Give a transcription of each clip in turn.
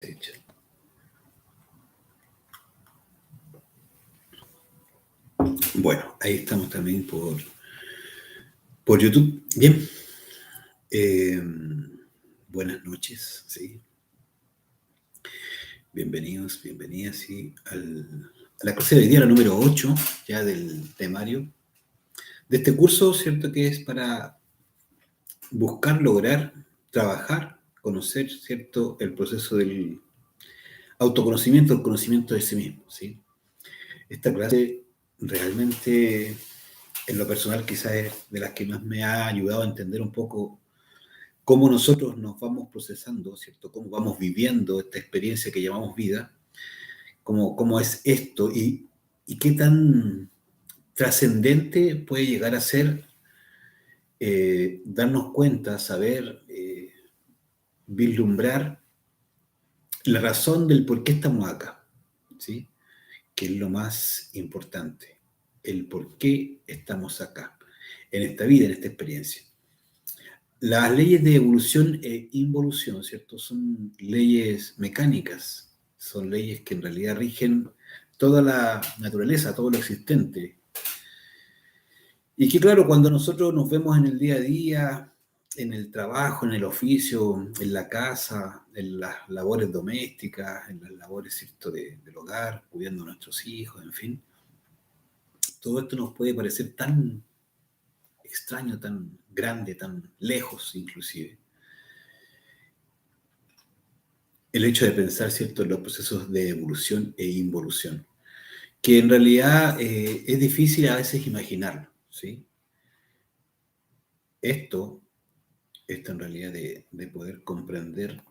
Hecho. Bueno, ahí estamos también por YouTube. Bien. Eh, Buenas noches, ¿sí? Bienvenidos, bienvenidas, ¿sí? A la clase de hoy día, la número 8, ya del temario. De este curso, ¿cierto? Que es para buscar, lograr, trabajar, conocer, ¿cierto? El proceso del autoconocimiento, el conocimiento de sí mismo, ¿sí? Esta clase realmente, en lo personal, quizás es de las que más me ha ayudado a entender un poco cómo nosotros nos vamos procesando, ¿cierto? Cómo vamos viviendo esta experiencia que llamamos vida, cómo es esto y qué tan trascendente puede llegar a ser darnos cuenta, saber, vislumbrar la razón del por qué estamos acá, ¿sí? Que es lo más importante, el por qué estamos acá, en esta vida, en esta experiencia. Las leyes de evolución e involución, ¿cierto? Son leyes mecánicas, son leyes que en realidad rigen toda la naturaleza, todo lo existente. Y que claro, cuando nosotros nos vemos en el día a día, en el trabajo, en el oficio, en la casa, en las labores domésticas, en las labores, ¿cierto? Del hogar, cuidando a nuestros hijos, en fin, todo esto nos puede parecer tan extraño, tan grande, tan lejos inclusive. El hecho de pensar, ¿cierto?, en los procesos de evolución e involución, que en realidad es difícil a veces imaginarlo, ¿sí? Esto en realidad de poder comprender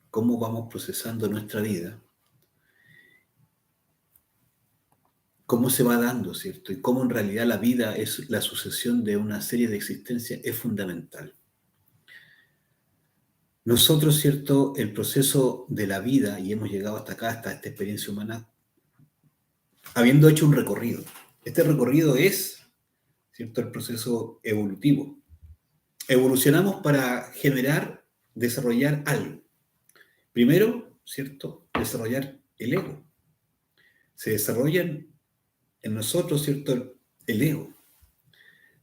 cómo vamos procesando nuestra vida, cómo se va dando, ¿cierto? Y cómo en realidad la vida es la sucesión de una serie de existencias es fundamental. Nosotros, ¿cierto?, el proceso de la vida, y hemos llegado hasta acá, hasta esta experiencia humana, habiendo hecho un recorrido. Este recorrido es, ¿cierto?, el proceso evolutivo. Evolucionamos para generar, desarrollar algo. Primero, ¿cierto?, desarrollar el ego. Se desarrollan en nosotros, ¿cierto?, el ego.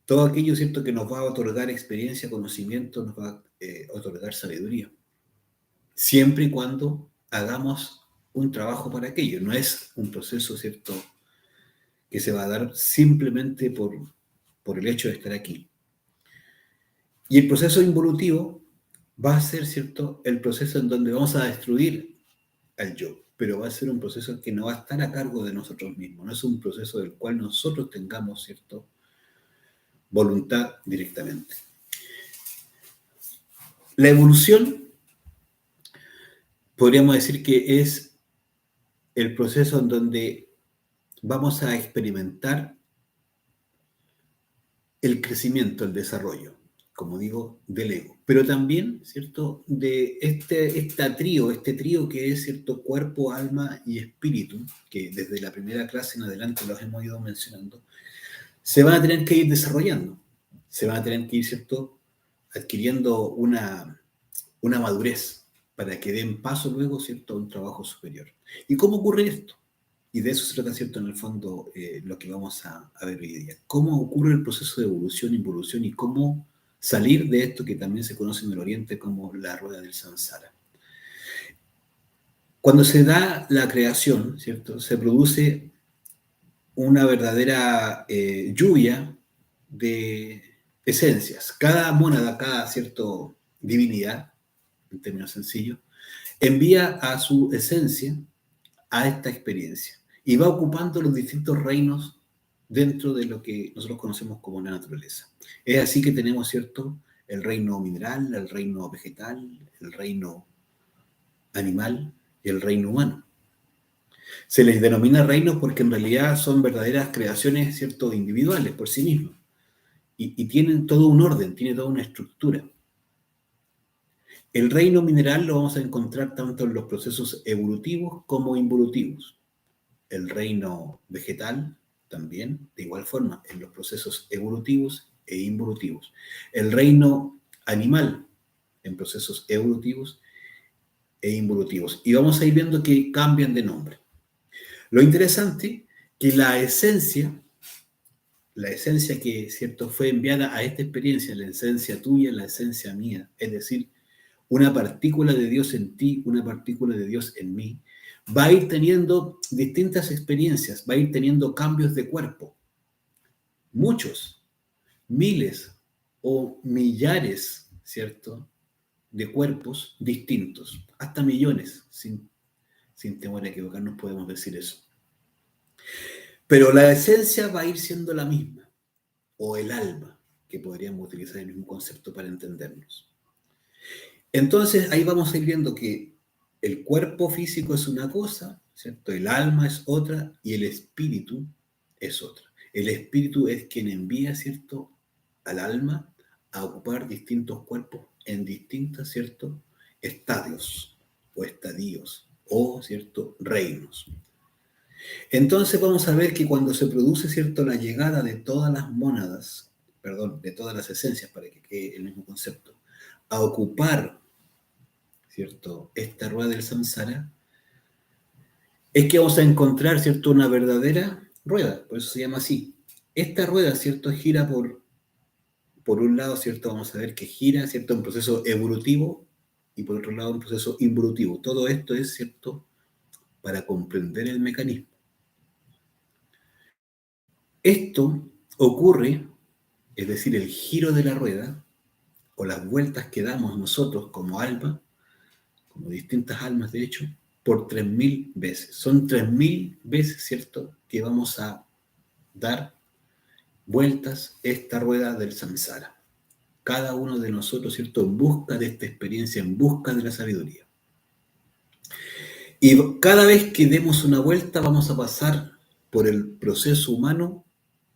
Todo aquello, ¿cierto?, que nos va a otorgar experiencia, conocimiento, nos va a otorgar sabiduría. Siempre y cuando hagamos un trabajo para aquello. No es un proceso, ¿cierto?, que se va a dar simplemente por el hecho de estar aquí. Y el proceso involutivo va a ser, ¿cierto?, el proceso en donde vamos a destruir al yo, pero va a ser un proceso que no va a estar a cargo de nosotros mismos, no es un proceso del cual nosotros tengamos, ¿cierto?, voluntad directamente. La evolución, podríamos decir que es el proceso en donde vamos a experimentar el crecimiento, el desarrollo, como digo, del ego, pero también, ¿cierto?, de este trío que es, ¿cierto?, cuerpo, alma y espíritu, que desde la primera clase en adelante los hemos ido mencionando, se van a tener que ir desarrollando, se van a tener que ir, ¿cierto?, adquiriendo una madurez para que den paso luego, ¿cierto?, a un trabajo superior. ¿Y cómo ocurre esto? Y de eso se trata, ¿cierto?, en el fondo, lo que vamos a ver hoy día. ¿Cómo ocurre el proceso de evolución, involución y cómo salir de esto que también se conoce en el Oriente como la rueda del samsara? Cuando se da la creación, ¿cierto?, se produce una verdadera lluvia de esencias. Cada mónada, cada, ¿cierto?, divinidad, en términos sencillos, envía a su esencia a esta experiencia y va ocupando los distintos reinos dentro de lo que nosotros conocemos como la naturaleza. Es así que tenemos, ¿cierto?, el reino mineral, el reino vegetal, el reino animal y el reino humano. Se les denomina reinos porque en realidad son verdaderas creaciones, ¿cierto?, individuales por sí mismos y tienen todo un orden, tiene toda una estructura. El reino mineral lo vamos a encontrar tanto en los procesos evolutivos como involutivos. El reino vegetal también, de igual forma, en los procesos evolutivos e involutivos. El reino animal en procesos evolutivos e involutivos. Y vamos a ir viendo que cambian de nombre. Lo interesante que la esencia que, ¿cierto?, fue enviada a esta experiencia, la esencia tuya, la esencia mía, es decir, una partícula de Dios en ti, una partícula de Dios en mí, va a ir teniendo distintas experiencias, va a ir teniendo cambios de cuerpo, muchos, miles o millares, ¿cierto?, de cuerpos distintos, hasta millones, sin temor a equivocarnos podemos decir eso. Pero la esencia va a ir siendo la misma, o el alma, que podríamos utilizar el mismo concepto para entendernos. Entonces ahí vamos a ir viendo que el cuerpo físico es una cosa, ¿cierto? El alma es otra y el espíritu es otra. El espíritu es quien envía, ¿cierto?, al alma a ocupar distintos cuerpos en distintos, ¿cierto?, estadios o estadios o, ¿cierto?, reinos. Entonces vamos a ver que cuando se produce, ¿cierto?, la llegada de todas las mónadas, perdón, de todas las esencias, para que quede el mismo concepto, a ocupar, ¿cierto?, esta rueda del samsara, es que vamos a encontrar, ¿cierto?, una verdadera rueda, por eso se llama así. Esta rueda, ¿cierto?, gira por un lado, ¿cierto?, vamos a ver que gira, ¿cierto?, un proceso evolutivo y por otro lado un proceso involutivo. Todo esto es, ¿cierto?, para comprender el mecanismo. Esto ocurre, es decir, el giro de la rueda o las vueltas que damos nosotros como alma, como distintas almas de hecho, por 3000 veces. Son 3000 veces, ¿cierto?, que vamos a dar vueltas esta rueda del samsara. Cada uno de nosotros, ¿cierto?, en busca de esta experiencia, en busca de la sabiduría. Y cada vez que demos una vuelta vamos a pasar por el proceso humano,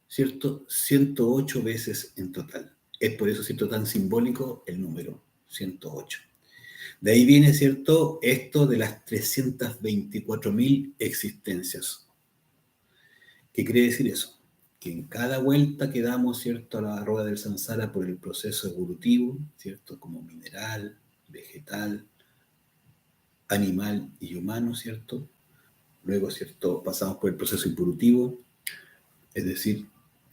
¿cierto?, 108 veces en total. Es por eso, ¿cierto?, tan simbólico el número 108. De ahí viene, ¿cierto?, esto de las 324.000 existencias. ¿Qué quiere decir eso? Que en cada vuelta que damos, ¿cierto?, a la rueda del samsara por el proceso evolutivo, ¿cierto?, como mineral, vegetal, animal y humano, ¿cierto? Luego, ¿cierto?, pasamos por el proceso involutivo, es decir,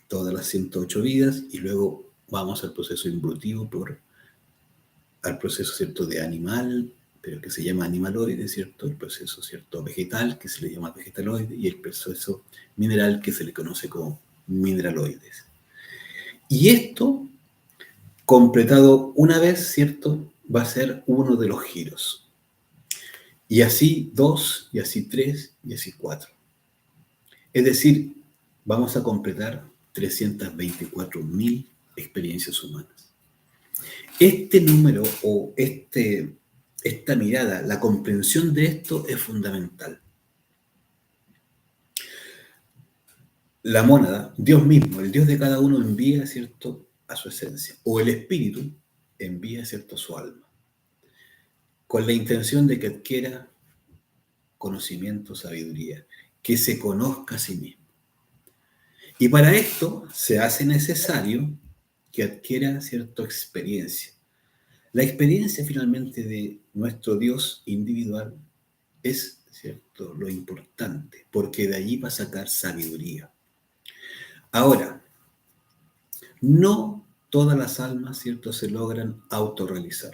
todas las 108 vidas, y luego vamos al proceso involutivo al proceso, ¿cierto?, de animal, pero que se llama animaloide, ¿cierto? El proceso, ¿cierto?, vegetal, que se le llama vegetaloide, y el proceso mineral, que se le conoce como mineraloides. Y esto, completado una vez, ¿cierto?, va a ser uno de los giros. Y así 2, y así 3, y así 4. Es decir, vamos a completar 324.000 experiencias humanas. Este número o esta mirada, la comprensión de esto es fundamental. La mónada, Dios mismo, el Dios de cada uno envía, ¿cierto?, a su esencia, o el espíritu envía, ¿cierto?, a su alma, con la intención de que adquiera conocimiento, sabiduría, que se conozca a sí mismo. Y para esto se hace necesario que adquiera cierta experiencia. La experiencia finalmente de nuestro Dios individual es, ¿cierto?, lo importante, porque de allí va a sacar sabiduría. Ahora, no todas las almas, ¿cierto?, se logran autorrealizar.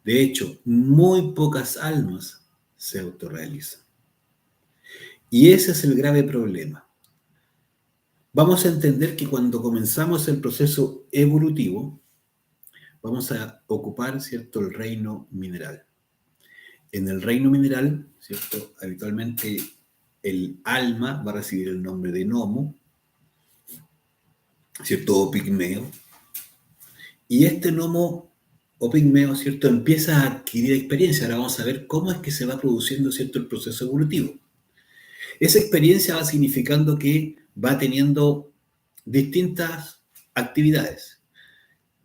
De hecho, muy pocas almas se autorrealizan. Y ese es el grave problema. Vamos a entender que cuando comenzamos el proceso evolutivo, vamos a ocupar, ¿cierto?, el reino mineral. En el reino mineral, ¿cierto?, habitualmente el alma va a recibir el nombre de gnomo, ¿cierto?, o pigmeo. Y este gnomo o pigmeo, ¿cierto?, empieza a adquirir experiencia. Ahora vamos a ver cómo es que se va produciendo, ¿cierto?, el proceso evolutivo. Esa experiencia va significando que va teniendo distintas actividades,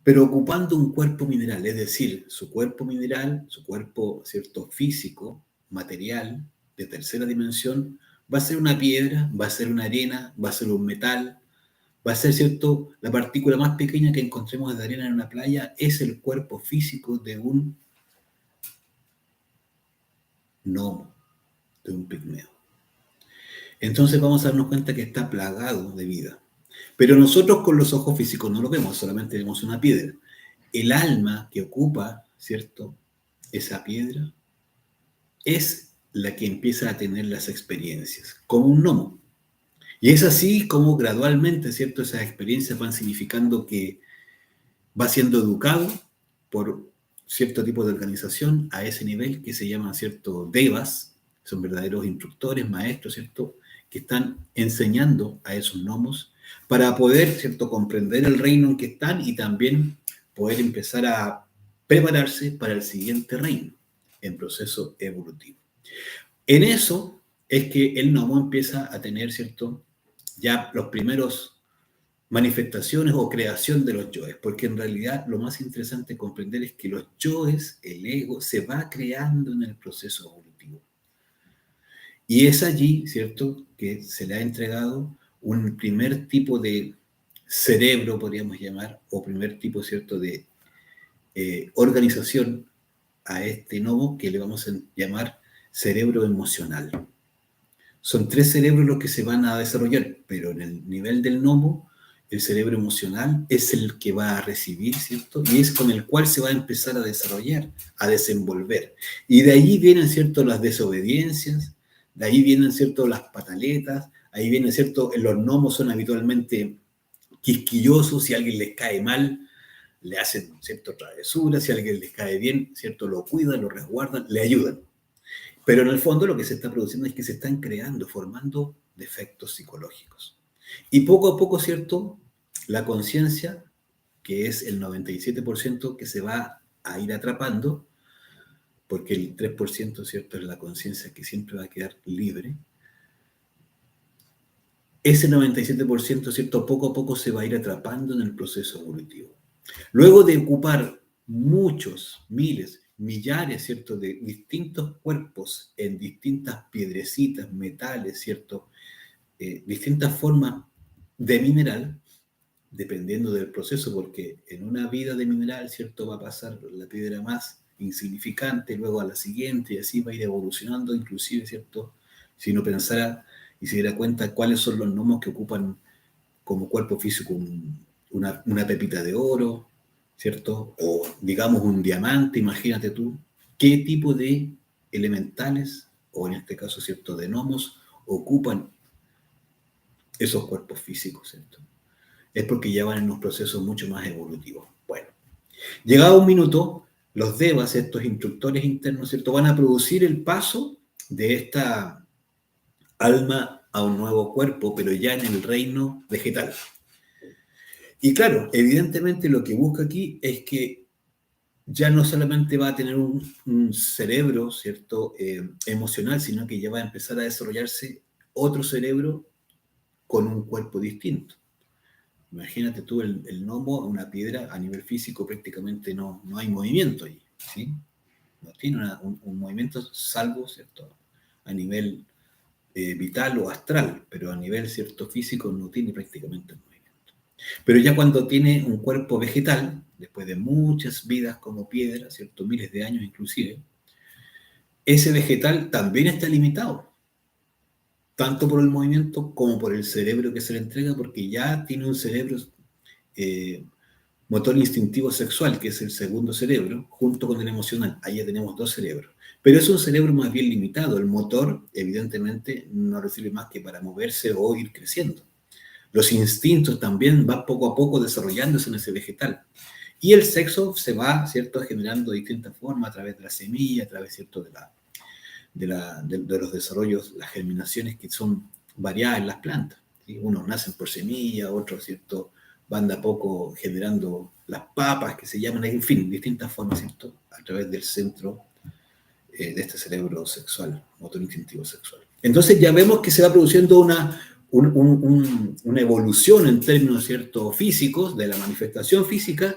pero ocupando un cuerpo mineral, es decir, su cuerpo mineral, su cuerpo, ¿cierto?, físico, material, de tercera dimensión, va a ser una piedra, va a ser una arena, va a ser un metal, va a ser, ¿cierto?, la partícula más pequeña que encontremos de arena en una playa, es el cuerpo físico de un gnomo, de un pigmeo. Entonces vamos a darnos cuenta que está plagado de vida. Pero nosotros con los ojos físicos no lo vemos, solamente vemos una piedra. El alma que ocupa, ¿cierto?, esa piedra es la que empieza a tener las experiencias, como un gnomo. Y es así como gradualmente, ¿cierto?, esas experiencias van significando que va siendo educado por cierto tipo de organización a ese nivel que se llaman, ¿cierto?, devas, son verdaderos instructores, maestros, ¿cierto?, que están enseñando a esos gnomos para poder, ¿cierto?, comprender el reino en que están y también poder empezar a prepararse para el siguiente reino en proceso evolutivo. En eso es que el gnomo empieza a tener, ¿cierto?, ya los primeros manifestaciones o creación de los yoes, porque en realidad lo más interesante comprender es que los yoes, el ego, se va creando en el proceso evolutivo. Y es allí, ¿cierto?, que se le ha entregado un primer tipo de cerebro, podríamos llamar, o primer tipo, ¿cierto?, de organización a este gnomo que le vamos a llamar cerebro emocional. Son 3 cerebros los que se van a desarrollar, pero en el nivel del gnomo, el cerebro emocional es el que va a recibir, ¿cierto? Y es con el cual se va a empezar a desarrollar, a desenvolver. Y de ahí vienen, ¿cierto?, las desobediencias, de ahí vienen, ¿cierto?, las pataletas, ahí vienen, ¿cierto?, los gnomos son habitualmente quisquillosos, si a alguien les cae mal, le hacen, ¿cierto?, travesuras, si a alguien les cae bien, ¿cierto?, lo cuidan, lo resguardan, le ayudan. Pero en el fondo lo que se está produciendo es que se están creando, formando defectos psicológicos. Y poco a poco, ¿cierto?, la conciencia, que es el 97% que se va a ir atrapando, porque el 3%, ¿cierto?, es la conciencia que siempre va a quedar libre. Ese 97%, ¿cierto?, poco a poco se va a ir atrapando en el proceso evolutivo. Luego de ocupar muchos, miles, millares, ¿cierto?, de distintos cuerpos en distintas piedrecitas, metales, ¿cierto?, distintas formas de mineral, dependiendo del proceso, porque en una vida de mineral, ¿cierto?, va a pasar la piedra más insignificante, luego a la siguiente, y así va a ir evolucionando, inclusive, ¿cierto?, si uno pensara y se diera cuenta cuáles son los gnomos que ocupan como cuerpo físico una pepita de oro, ¿cierto? O digamos un diamante, imagínate tú, qué tipo de elementales, o en este caso, ¿cierto?, de gnomos, ocupan esos cuerpos físicos, ¿cierto? Es porque ya van en unos procesos mucho más evolutivos. Bueno, llegado un minuto, los devas, estos instructores internos, ¿cierto?, van a producir el paso de esta alma a un nuevo cuerpo, pero ya en el reino vegetal. Y claro, evidentemente lo que busca aquí es que ya no solamente va a tener un cerebro, ¿cierto?, emocional, sino que ya va a empezar a desarrollarse otro cerebro con un cuerpo distinto. Imagínate tú el gnomo, una piedra a nivel físico prácticamente no hay movimiento ahí, ¿sí? No tiene un movimiento salvo, ¿cierto?, a nivel vital o astral, pero a nivel, ¿cierto?, físico no tiene prácticamente movimiento. Pero ya cuando tiene un cuerpo vegetal, después de muchas vidas como piedra, ¿cierto?, miles de años inclusive, ese vegetal también está limitado, tanto por el movimiento como por el cerebro que se le entrega, porque ya tiene un cerebro eh, motor instintivo sexual, que es el segundo cerebro, junto con el emocional. Ahí ya tenemos 2 cerebros. Pero es un cerebro más bien limitado. El motor, evidentemente, no recibe más que para moverse o ir creciendo. Los instintos también van poco a poco desarrollándose en ese vegetal. Y el sexo se va, ¿cierto?, generando de distintas formas, a través de la semilla, a través, ¿cierto?, de los desarrollos, las germinaciones que son variadas en las plantas, ¿sí? Unos nacen por semilla, otros, ¿cierto?, van de a poco generando las papas que se llaman, en fin, distintas formas, ¿cierto?, a través del centro de este cerebro sexual, motor instintivo sexual. Entonces ya vemos que se va produciendo una evolución en términos, ¿cierto?, físicos, de la manifestación física,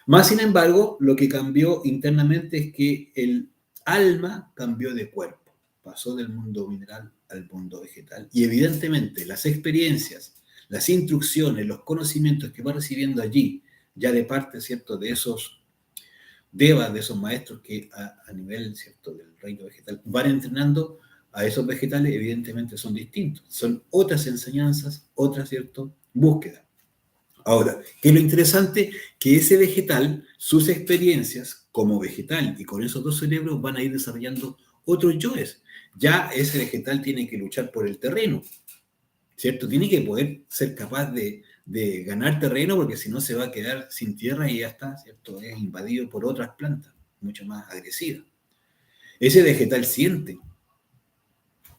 más sin embargo, lo que cambió internamente es que el alma cambió de cuerpo, pasó del mundo mineral al mundo vegetal, y evidentemente las experiencias, las instrucciones, los conocimientos que va recibiendo allí, ya de parte, ¿cierto?, de esos devas, de esos maestros que a nivel, ¿cierto?, del reino vegetal van entrenando a esos vegetales, evidentemente son distintos. Son otras enseñanzas, otras, ¿cierto?, búsquedas. Ahora, ¿qué es lo interesante? Que ese vegetal, sus experiencias como vegetal y con esos dos cerebros van a ir desarrollando otros yoes. Ya ese vegetal tiene que luchar por el terreno, ¿cierto? Tiene que poder ser capaz de ganar terreno porque si no se va a quedar sin tierra y ya está, ¿cierto? Es invadido por otras plantas mucho más agresivas. Ese vegetal siente,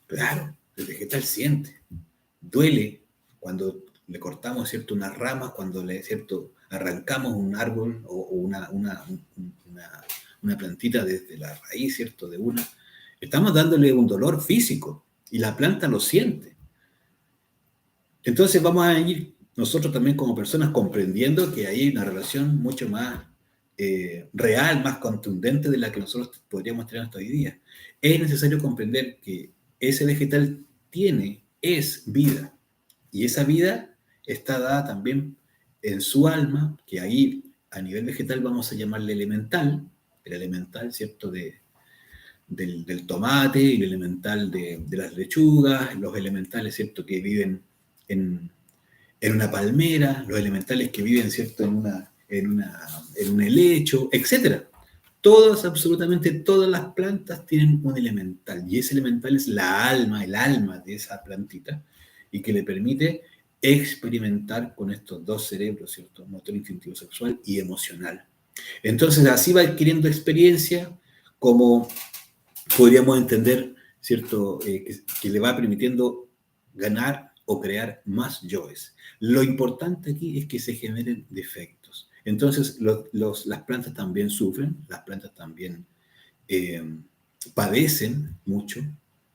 claro, el vegetal siente, duele cuando le cortamos, ¿cierto?, unas ramas, cuando le, ¿cierto?, arrancamos un árbol o una plantita desde la raíz, ¿cierto?, de una, estamos dándole un dolor físico y la planta lo siente. Entonces vamos a ir nosotros también como personas comprendiendo que hay una relación mucho más real, más contundente de la que nosotros podríamos tener hasta hoy día. Es necesario comprender que ese vegetal es vida, y esa vida está dada también en su alma, que ahí a nivel vegetal vamos a llamarle elemental, el elemental, ¿cierto?, del tomate, y el elemental de las lechugas, los elementales, ¿cierto?, que viven en, en una palmera, los elementales que viven, ¿cierto?, en un helecho, etcétera. Todas, absolutamente todas las plantas tienen un elemental, y ese elemental es la alma, el alma de esa plantita, y que le permite experimentar con estos dos cerebros, ¿cierto? Motor instintivo sexual y emocional. Entonces, así va adquiriendo experiencia, como podríamos entender, ¿cierto? Que le va permitiendo ganar o crear más yoes. Lo importante aquí es que se generen defectos. Entonces, las plantas también sufren, las plantas también eh, padecen mucho,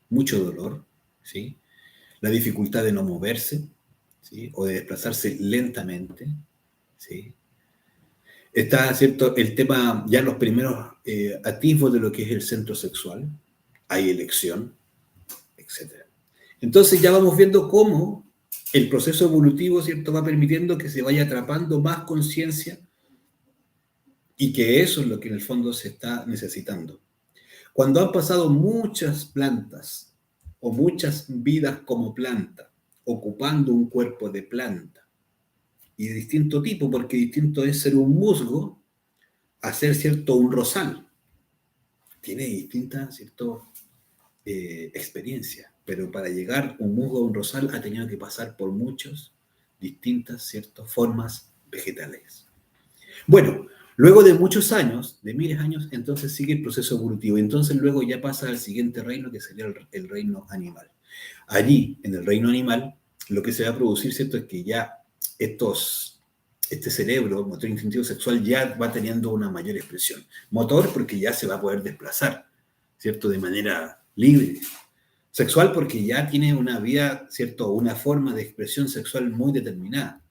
mucho dolor, ¿sí? La dificultad de no moverse, ¿sí?, o de desplazarse lentamente, ¿sí? Está, ¿cierto?, el tema, ya los primeros atisbos de lo que es el centro sexual, hay elección, etcétera. Entonces ya vamos viendo cómo el proceso evolutivo, ¿cierto?, va permitiendo que se vaya atrapando más conciencia y que eso es lo que en el fondo se está necesitando. Cuando han pasado muchas plantas o muchas vidas como planta, ocupando un cuerpo de planta y de distinto tipo, porque distinto es ser un musgo a ser, ¿cierto?, un rosal. Tiene distintas, ¿cierto?, experiencias, pero para llegar un musgo a un rosal ha tenido que pasar por muchas distintas, ¿cierto?, formas vegetales. Bueno, luego de muchos años, de miles de años, entonces sigue el proceso evolutivo. Entonces luego ya pasa al siguiente reino, que sería el reino animal. Allí, en el reino animal, lo que se va a producir, ¿cierto?, es que ya este cerebro, motor instintivo sexual, ya va teniendo una mayor expresión. Motor porque ya se va a poder desplazar, ¿cierto?, de manera libre. Sexual porque ya tiene una vida, ¿cierto?, una forma de expresión sexual muy determinada.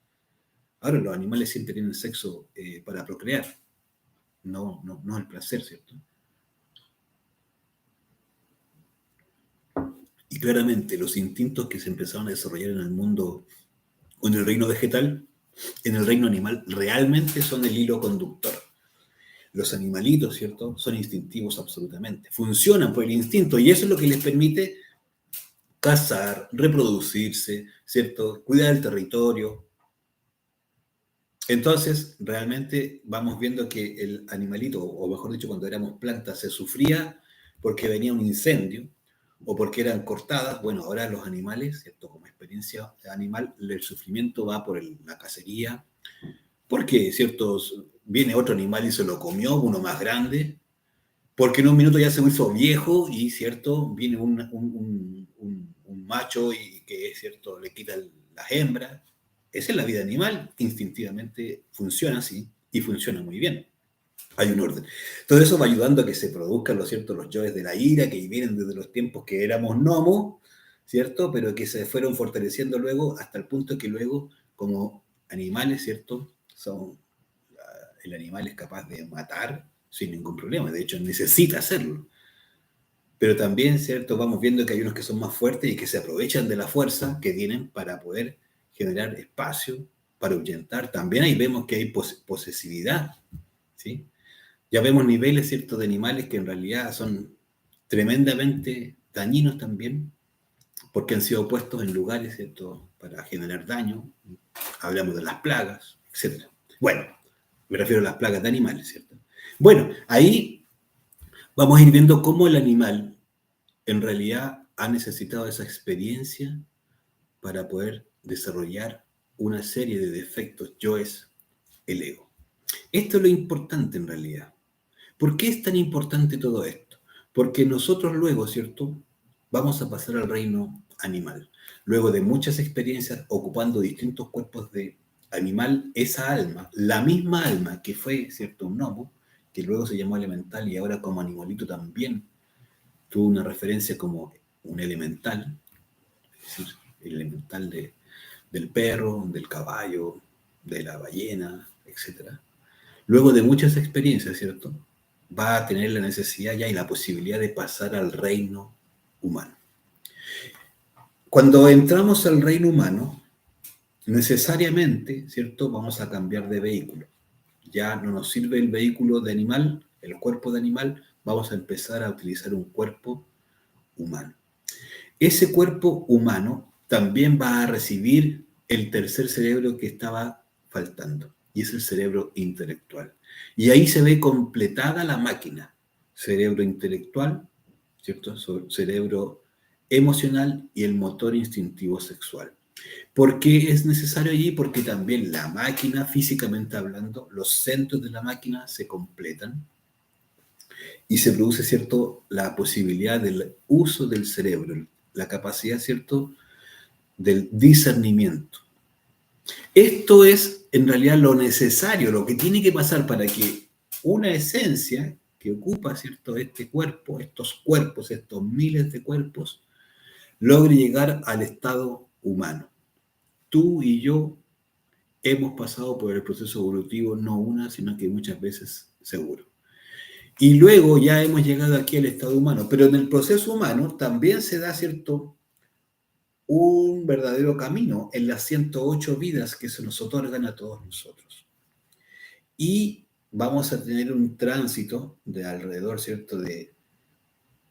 Ahora, los animales siempre tienen sexo para procrear, no el placer, ¿cierto? Y claramente los instintos que se empezaron a desarrollar en el mundo o en el reino vegetal, en el reino animal, realmente son el hilo conductor. Los animalitos, ¿cierto?, son instintivos absolutamente. Funcionan por el instinto y eso es lo que les permite cazar, reproducirse, ¿cierto?, cuidar el territorio. Entonces, realmente vamos viendo que el animalito, o mejor dicho, cuando éramos plantas, se sufría porque venía un incendio o porque eran cortadas. Bueno, ahora los animales, ¿cierto?, como experiencia animal, el sufrimiento va por la cacería, porque, ¿cierto?, viene otro animal y se lo comió, uno más grande, porque en un minuto ya se hizo viejo y, ¿cierto?, viene un macho y que, ¿cierto?, le quita las hembras. Esa es la vida animal, instintivamente funciona así y funciona muy bien. Hay un orden. Todo eso va ayudando a que se produzcan, ¿lo cierto?, los yoes de la ira, que vienen desde los tiempos que éramos gnomos, ¿cierto?, pero que se fueron fortaleciendo luego hasta el punto que luego, como animales, ¿cierto?, el animal es capaz de matar sin ningún problema, de hecho necesita hacerlo. Pero también, ¿cierto?, vamos viendo que hay unos que son más fuertes y que se aprovechan de la fuerza que tienen para poder generar espacio, para ahuyentar. También ahí vemos que hay posesividad, ¿sí? Ya vemos niveles, ¿cierto?, de animales que en realidad son tremendamente dañinos también, porque han sido puestos en lugares, ¿cierto?, para generar daño. Hablamos de las plagas, etcétera. Bueno, me refiero a las plagas de animales, ¿cierto? Bueno, ahí vamos a ir viendo cómo el animal en realidad ha necesitado esa experiencia para poder desarrollar una serie de defectos, yo es el ego. Esto es lo importante en realidad. ¿Por qué es tan importante todo esto? Porque nosotros luego, ¿cierto?, vamos a pasar al reino animal. Luego de muchas experiencias ocupando distintos cuerpos de animal, esa alma, la misma alma que fue, ¿cierto?, un gnomo, que luego se llamó elemental y ahora como animalito también tuvo una referencia como un elemental, es decir, el elemental del perro, del caballo, de la ballena, etcétera. Luego de muchas experiencias, ¿cierto?, va a tener la necesidad ya y la posibilidad de pasar al reino humano. Cuando entramos al reino humano, necesariamente, ¿cierto?, vamos a cambiar de vehículo. Ya no nos sirve el vehículo de animal, el cuerpo de animal, vamos a empezar a utilizar un cuerpo humano. Ese cuerpo humano también va a recibir el tercer cerebro que estaba faltando, y es el cerebro intelectual. Y ahí se ve completada la máquina, cerebro intelectual, ¿cierto?, cerebro emocional y el motor instintivo sexual. ¿Por qué es necesario allí? Porque también la máquina, físicamente hablando, los centros de la máquina se completan y se produce, ¿cierto?, la posibilidad del uso del cerebro, la capacidad, ¿cierto?, del discernimiento. Esto es en realidad lo necesario, lo que tiene que pasar para que una esencia que ocupa, ¿cierto?, este cuerpo, estos cuerpos, estos miles de cuerpos, logre llegar al estado humano. Tú y yo hemos pasado por el proceso evolutivo no una, sino que muchas veces seguro. Y luego ya hemos llegado aquí al estado humano, pero en el proceso humano también se da, ¿cierto?, un verdadero camino en las 108 vidas que se nos otorgan a todos nosotros. Y vamos a tener un tránsito de alrededor, ¿cierto?, de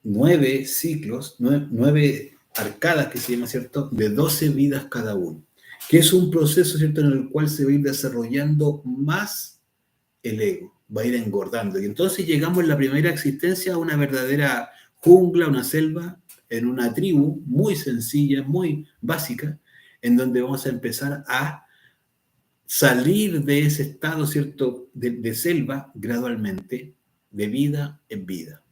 9 ciclos, 9 arcadas que se llama, ¿cierto?, de 12 vidas cada uno, que es un proceso, ¿cierto?, en el cual se va a ir desarrollando más el ego, va a ir engordando. Y entonces llegamos en la primera existencia a una verdadera jungla, una selva, en una tribu muy sencilla, muy básica, en donde vamos a empezar a salir de ese estado, ¿cierto?, de selva gradualmente, de vida en vida.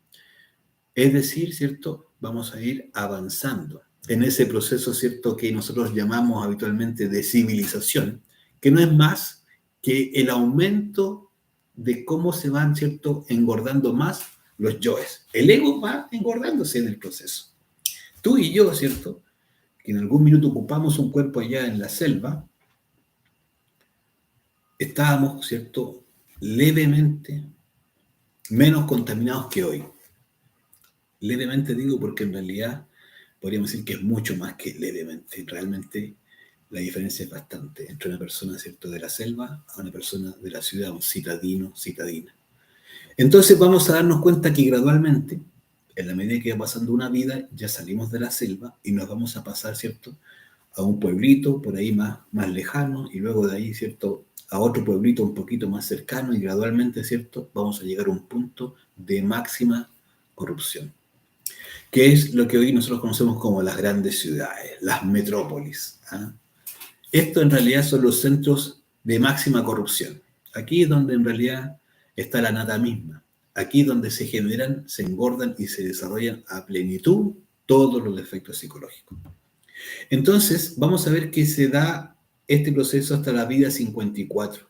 Es decir, ¿cierto?, vamos a ir avanzando en ese proceso, ¿cierto?, que nosotros llamamos habitualmente de civilización, que no es más que el aumento de cómo se van, ¿cierto?, engordando más los yoes. El ego va engordándose en el proceso. Tú y yo, ¿cierto?, que en algún minuto ocupamos un cuerpo allá en la selva, estábamos, ¿cierto?, levemente menos contaminados que hoy. Levemente digo porque en realidad podríamos decir que es mucho más que levemente. Realmente la diferencia es bastante entre una persona, ¿cierto?, de la selva a una persona de la ciudad, un citadino, citadina. Entonces vamos a darnos cuenta que gradualmente, en la medida que va pasando una vida, ya salimos de la selva y nos vamos a pasar, ¿cierto?, a un pueblito por ahí más lejano y luego de ahí, ¿cierto?, a otro pueblito un poquito más cercano y gradualmente, ¿cierto?, vamos a llegar a un punto de máxima corrupción, que es lo que hoy nosotros conocemos como las grandes ciudades, las metrópolis. ¿Ah? Esto en realidad son los centros de máxima corrupción. Aquí es donde en realidad está la nata misma. Aquí es donde se generan, se engordan y se desarrollan a plenitud todos los defectos psicológicos. Entonces, vamos a ver que se da este proceso hasta la vida 54,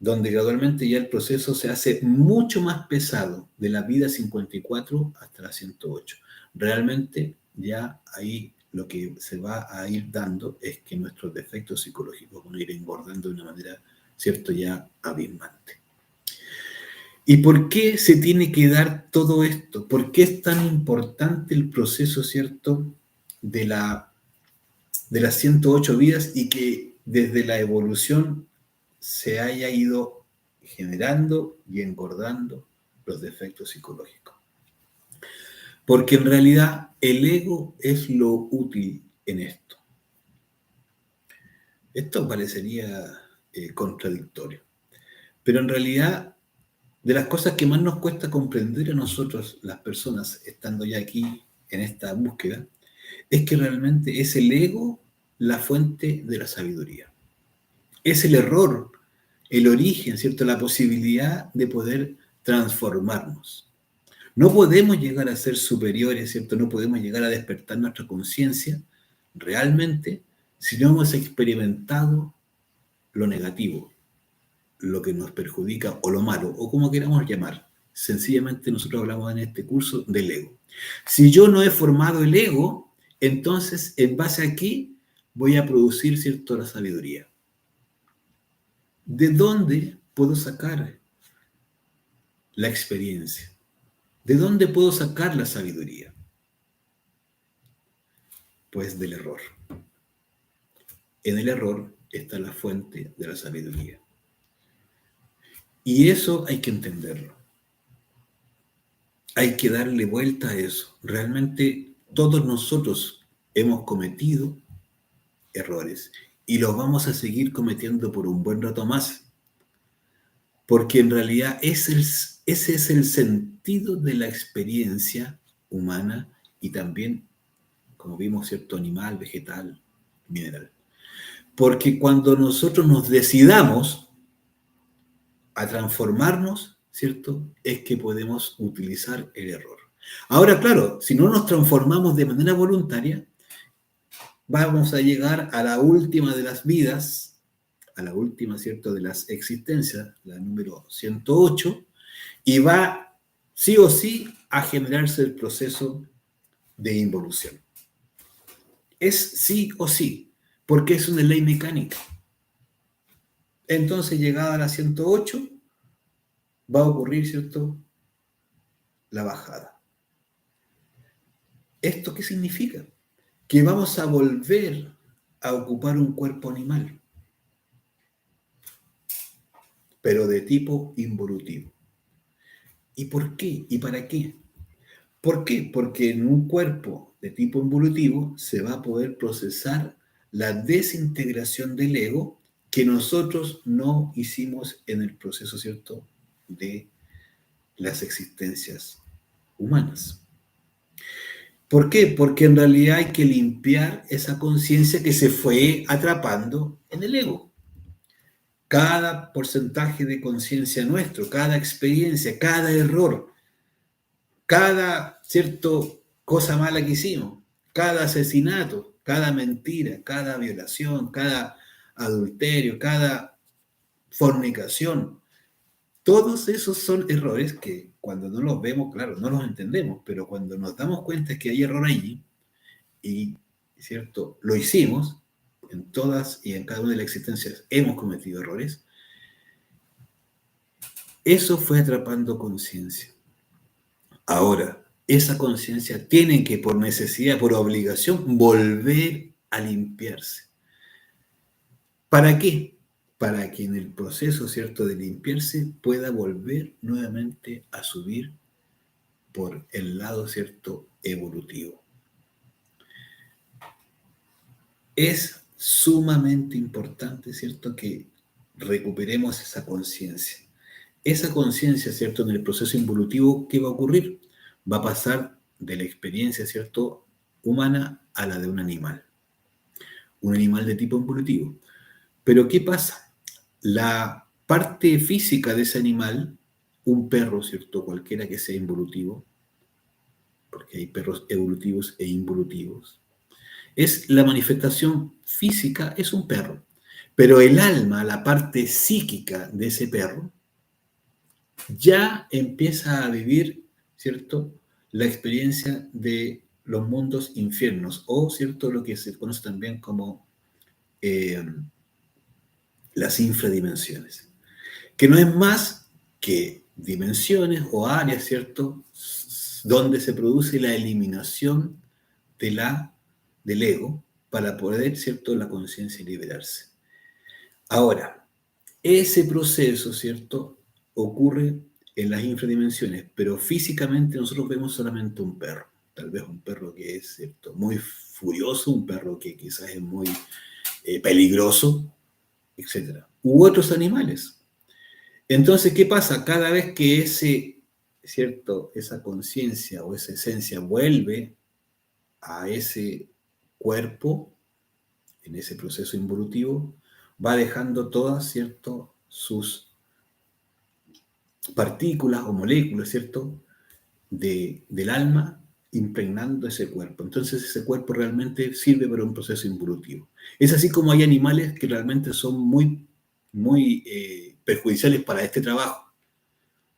donde gradualmente ya el proceso se hace mucho más pesado de la vida 54 hasta la 108. Realmente ya ahí lo que se va a ir dando es que nuestros defectos psicológicos van a ir engordando de una manera, ¿cierto?, ya abismante. ¿Y por qué se tiene que dar todo esto? ¿Por qué es tan importante el proceso, ¿cierto?, de las 108 vidas y que desde la evolución se haya ido generando y engordando los defectos psicológicos. Porque en realidad el ego es lo útil en esto. Esto parecería contradictorio, pero en realidad de las cosas que más nos cuesta comprender a nosotros, las personas, estando ya aquí en esta búsqueda, es que realmente es el ego la fuente de la sabiduría. Es el error, el origen, ¿cierto? La posibilidad de poder transformarnos. No podemos llegar a ser superiores, ¿cierto? No podemos llegar a despertar nuestra conciencia realmente si no hemos experimentado lo negativo, lo que nos perjudica o lo malo, o como queramos llamar. Sencillamente nosotros hablamos en este curso del ego. Si yo no he formado el ego, entonces en base a qué voy a producir, ¿cierto?, la sabiduría. ¿De dónde puedo sacar la experiencia? ¿De dónde puedo sacar la sabiduría? Pues del error. En el error está la fuente de la sabiduría. Y eso hay que entenderlo. Hay que darle vuelta a eso. Realmente todos nosotros hemos cometido errores y los vamos a seguir cometiendo por un buen rato más. Porque en realidad ese es el sentido de la experiencia humana y también, como vimos, cierto, animal, vegetal, mineral. Porque cuando nosotros nos decidamos a transformarnos, ¿cierto?, es que podemos utilizar el error. Ahora, claro, si no nos transformamos de manera voluntaria, vamos a llegar a la última de las vidas, a la última, ¿cierto?, de las existencias, la número 108, y va sí o sí a generarse el proceso de involución. Es sí o sí, porque es una ley mecánica. Entonces, llegada a la 108, va a ocurrir, ¿cierto?, la bajada. ¿Esto qué significa? Que vamos a volver a ocupar un cuerpo animal, pero de tipo involutivo. ¿Y por qué? ¿Y para qué? ¿Por qué? Porque en un cuerpo de tipo involutivo se va a poder procesar la desintegración del ego que nosotros no hicimos en el proceso, ¿cierto?, de las existencias humanas. ¿Por qué? Porque en realidad hay que limpiar esa conciencia que se fue atrapando en el ego. Cada porcentaje de conciencia nuestro, cada experiencia, cada error, cada, cierto, cosa mala que hicimos, cada asesinato, cada mentira, cada violación, cada adulterio, cada fornicación, todos esos son errores que cuando no los vemos, claro, no los entendemos, pero cuando nos damos cuenta que hay error allí y, cierto, lo hicimos, en todas y en cada una de las existencias hemos cometido errores, eso fue atrapando conciencia. Ahora, esa conciencia tiene que, por necesidad, por obligación, volver a limpiarse. ¿Para qué? Para que en el proceso, ¿cierto?, de limpiarse pueda volver nuevamente a subir por el lado, ¿cierto?, evolutivo. Es sumamente importante, ¿cierto?, que recuperemos esa conciencia. Esa conciencia, ¿cierto?, en el proceso involutivo, ¿qué va a ocurrir? Va a pasar de la experiencia, ¿cierto?, humana a la de un animal de tipo involutivo. Pero ¿qué pasa? La parte física de ese animal, un perro, ¿cierto?, cualquiera que sea involutivo, porque hay perros evolutivos e involutivos, es la manifestación física, es un perro. Pero el alma, la parte psíquica de ese perro, ya empieza a vivir, ¿cierto?, la experiencia de los mundos infiernos, o, ¿cierto?, lo que se conoce también como las infradimensiones, que no es más que dimensiones o áreas, ¿cierto?, donde se produce la eliminación del ego para poder, ¿cierto?, la conciencia liberarse. Ahora, Ese proceso, ¿cierto?, ocurre en las infradimensiones, pero físicamente nosotros vemos solamente un perro. Tal vez un perro que es, ¿cierto?, muy furioso, un perro que quizás es muy peligroso, etcétera. U otros animales. Entonces, ¿qué pasa? Cada vez que ¿cierto?, esa conciencia o esa esencia vuelve a ese cuerpo, en ese proceso involutivo, va dejando todas, ¿cierto?, sus partículas o moléculas, ¿cierto?, del alma impregnando ese cuerpo. Entonces ese cuerpo realmente sirve para un proceso involutivo. Es así como hay animales que realmente son muy perjudiciales para este trabajo,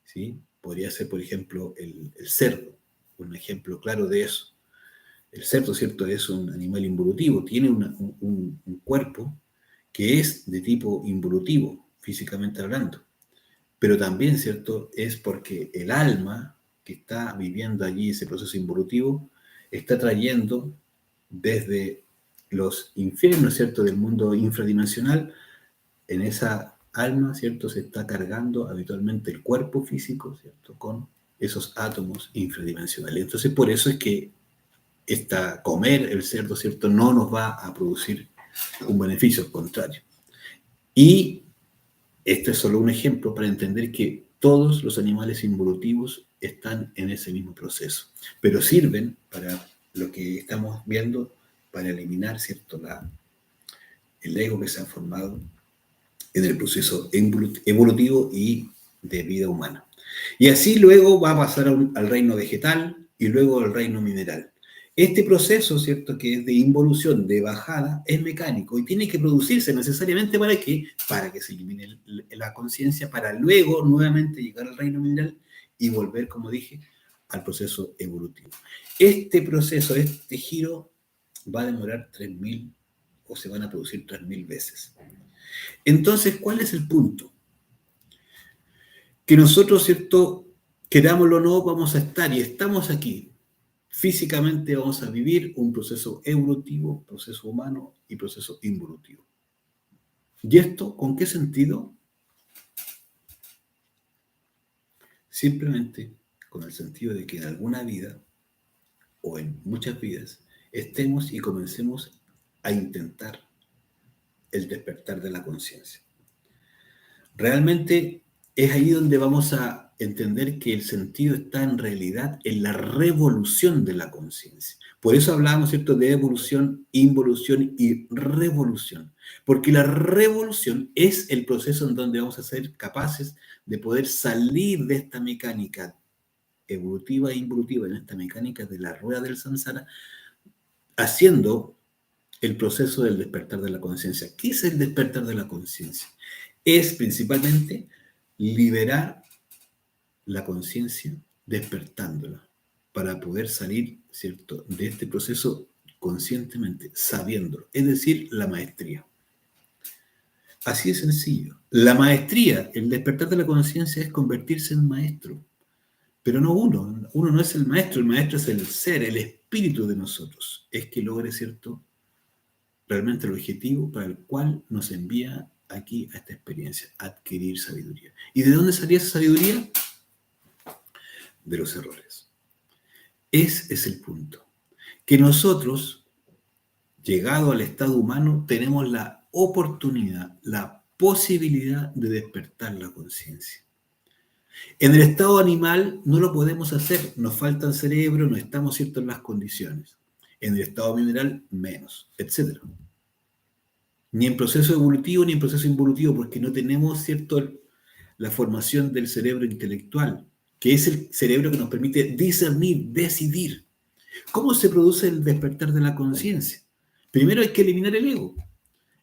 ¿sí? Podría ser, por ejemplo, el cerdo, un ejemplo claro de eso. El cerdo, ¿cierto?, es un animal involutivo, tiene un cuerpo que es de tipo involutivo, físicamente hablando. Pero también, ¿cierto?, es porque el alma que está viviendo allí ese proceso involutivo está trayendo desde los infiernos, ¿cierto?, del mundo infradimensional, en esa alma, ¿cierto?, se está cargando habitualmente el cuerpo físico, ¿cierto?, con esos átomos infradimensionales. Entonces, por eso es que comer el cerdo, ¿cierto?, no nos va a producir un beneficio, al contrario. Y este es solo un ejemplo para entender que todos los animales involutivos están en ese mismo proceso, pero sirven para lo que estamos viendo, para eliminar, ¿cierto?, el ego que se ha formado en el proceso evolutivo y de vida humana. Y así luego va a pasar al reino vegetal y luego al reino mineral. Este proceso, ¿cierto?, que es de involución, de bajada, es mecánico y tiene que producirse necesariamente ¿para qué? Para que se elimine la conciencia, para luego nuevamente llegar al reino mineral y volver, como dije, al proceso evolutivo. Este proceso, este giro, va a demorar 3.000 o se van a producir 3.000 veces. Entonces, ¿cuál es el punto? Que nosotros, ¿cierto?, querámoslo o no, vamos a estar y estamos aquí. Físicamente vamos a vivir un proceso evolutivo, proceso humano y proceso involutivo. ¿Y esto con qué sentido? Simplemente con el sentido de que en alguna vida o en muchas vidas estemos y comencemos a intentar el despertar de la conciencia. Realmente es ahí donde vamos a entender que el sentido está en realidad en la revolución de la conciencia. Por eso hablábamos, ¿cierto?, de evolución, involución y revolución. Porque la revolución es el proceso en donde vamos a ser capaces de poder salir de esta mecánica evolutiva e involutiva, en esta mecánica de la rueda del samsara, haciendo el proceso del despertar de la conciencia. ¿Qué es el despertar de la conciencia? Es principalmente liberar la conciencia despertándola para poder salir, ¿cierto?, de este proceso conscientemente, sabiéndolo. Es decir, la maestría. Así de sencillo. La maestría, el despertar de la conciencia es convertirse en maestro. Pero no uno. Uno no es el maestro es el ser, el espíritu de nosotros. Es que logre, ¿cierto?, realmente el objetivo para el cual nos envía aquí a esta experiencia, adquirir sabiduría. ¿Y de dónde salía esa sabiduría? De los errores. Ese es el punto. Que nosotros, llegado al estado humano, tenemos la oportunidad, la posibilidad de despertar la conciencia. En el estado animal no lo podemos hacer, nos falta el cerebro, no estamos, ¿cierto?, en las condiciones. En el estado mineral, menos, etc. Ni en proceso evolutivo ni en proceso involutivo, porque no tenemos, ¿cierto?, la formación del cerebro intelectual, que es el cerebro que nos permite discernir, decidir. ¿Cómo se produce el despertar de la conciencia? Primero hay que eliminar el ego.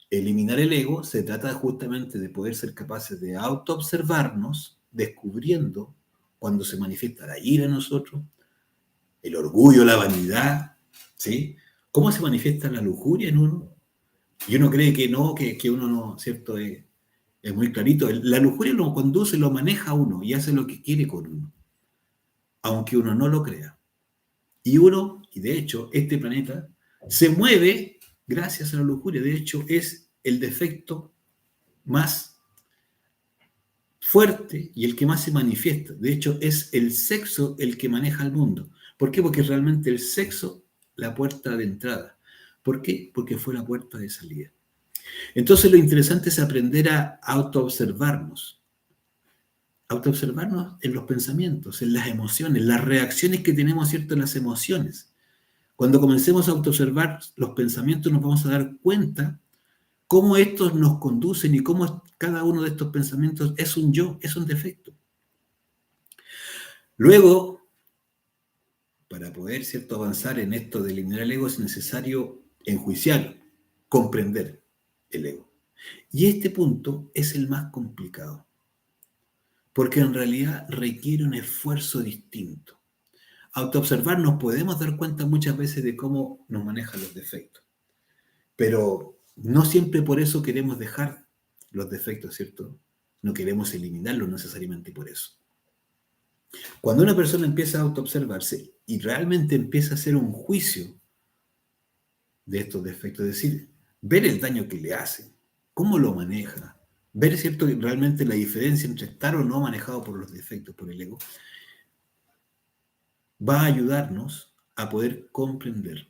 Eliminar el ego se trata justamente de poder ser capaces de autoobservarnos, descubriendo cuando se manifiesta la ira en nosotros, el orgullo, la vanidad, ¿sí? ¿Cómo se manifiesta la lujuria en uno? Y uno cree que no, que uno no, ¿cierto? Es muy clarito. La lujuria lo conduce, lo maneja uno y hace lo que quiere con uno, aunque uno no lo crea. Y de hecho, este planeta se mueve gracias a la lujuria. De hecho, es el defecto más fuerte y el que más se manifiesta. De hecho, es el sexo el que maneja el mundo. ¿Por qué? Porque realmente el sexo, la puerta de entrada. ¿Por qué? Porque fue la puerta de salida. Entonces lo interesante es aprender a autoobservarnos. Autoobservarnos en los pensamientos, en las emociones, las reacciones que tenemos, ¿cierto?, en las emociones. Cuando comencemos a autoobservar los pensamientos nos vamos a dar cuenta cómo estos nos conducen y cómo cada uno de estos pensamientos es un yo, es un defecto. Luego, para poder, ¿cierto?, avanzar en esto de eliminar el ego es necesario enjuiciar, comprender el ego. Y este punto es el más complicado, porque en realidad requiere un esfuerzo distinto. Autoobservar nos podemos dar cuenta muchas veces de cómo nos manejan los defectos, pero no siempre por eso queremos dejar los defectos, ¿cierto? No queremos eliminarlos necesariamente por eso. Cuando una persona empieza a autoobservarse y realmente empieza a hacer un juicio de estos defectos, es decir, ver el daño que le hacen, cómo lo maneja, ver, ¿cierto?, realmente la diferencia entre estar o no manejado por los defectos, por el ego, va a ayudarnos a poder comprender.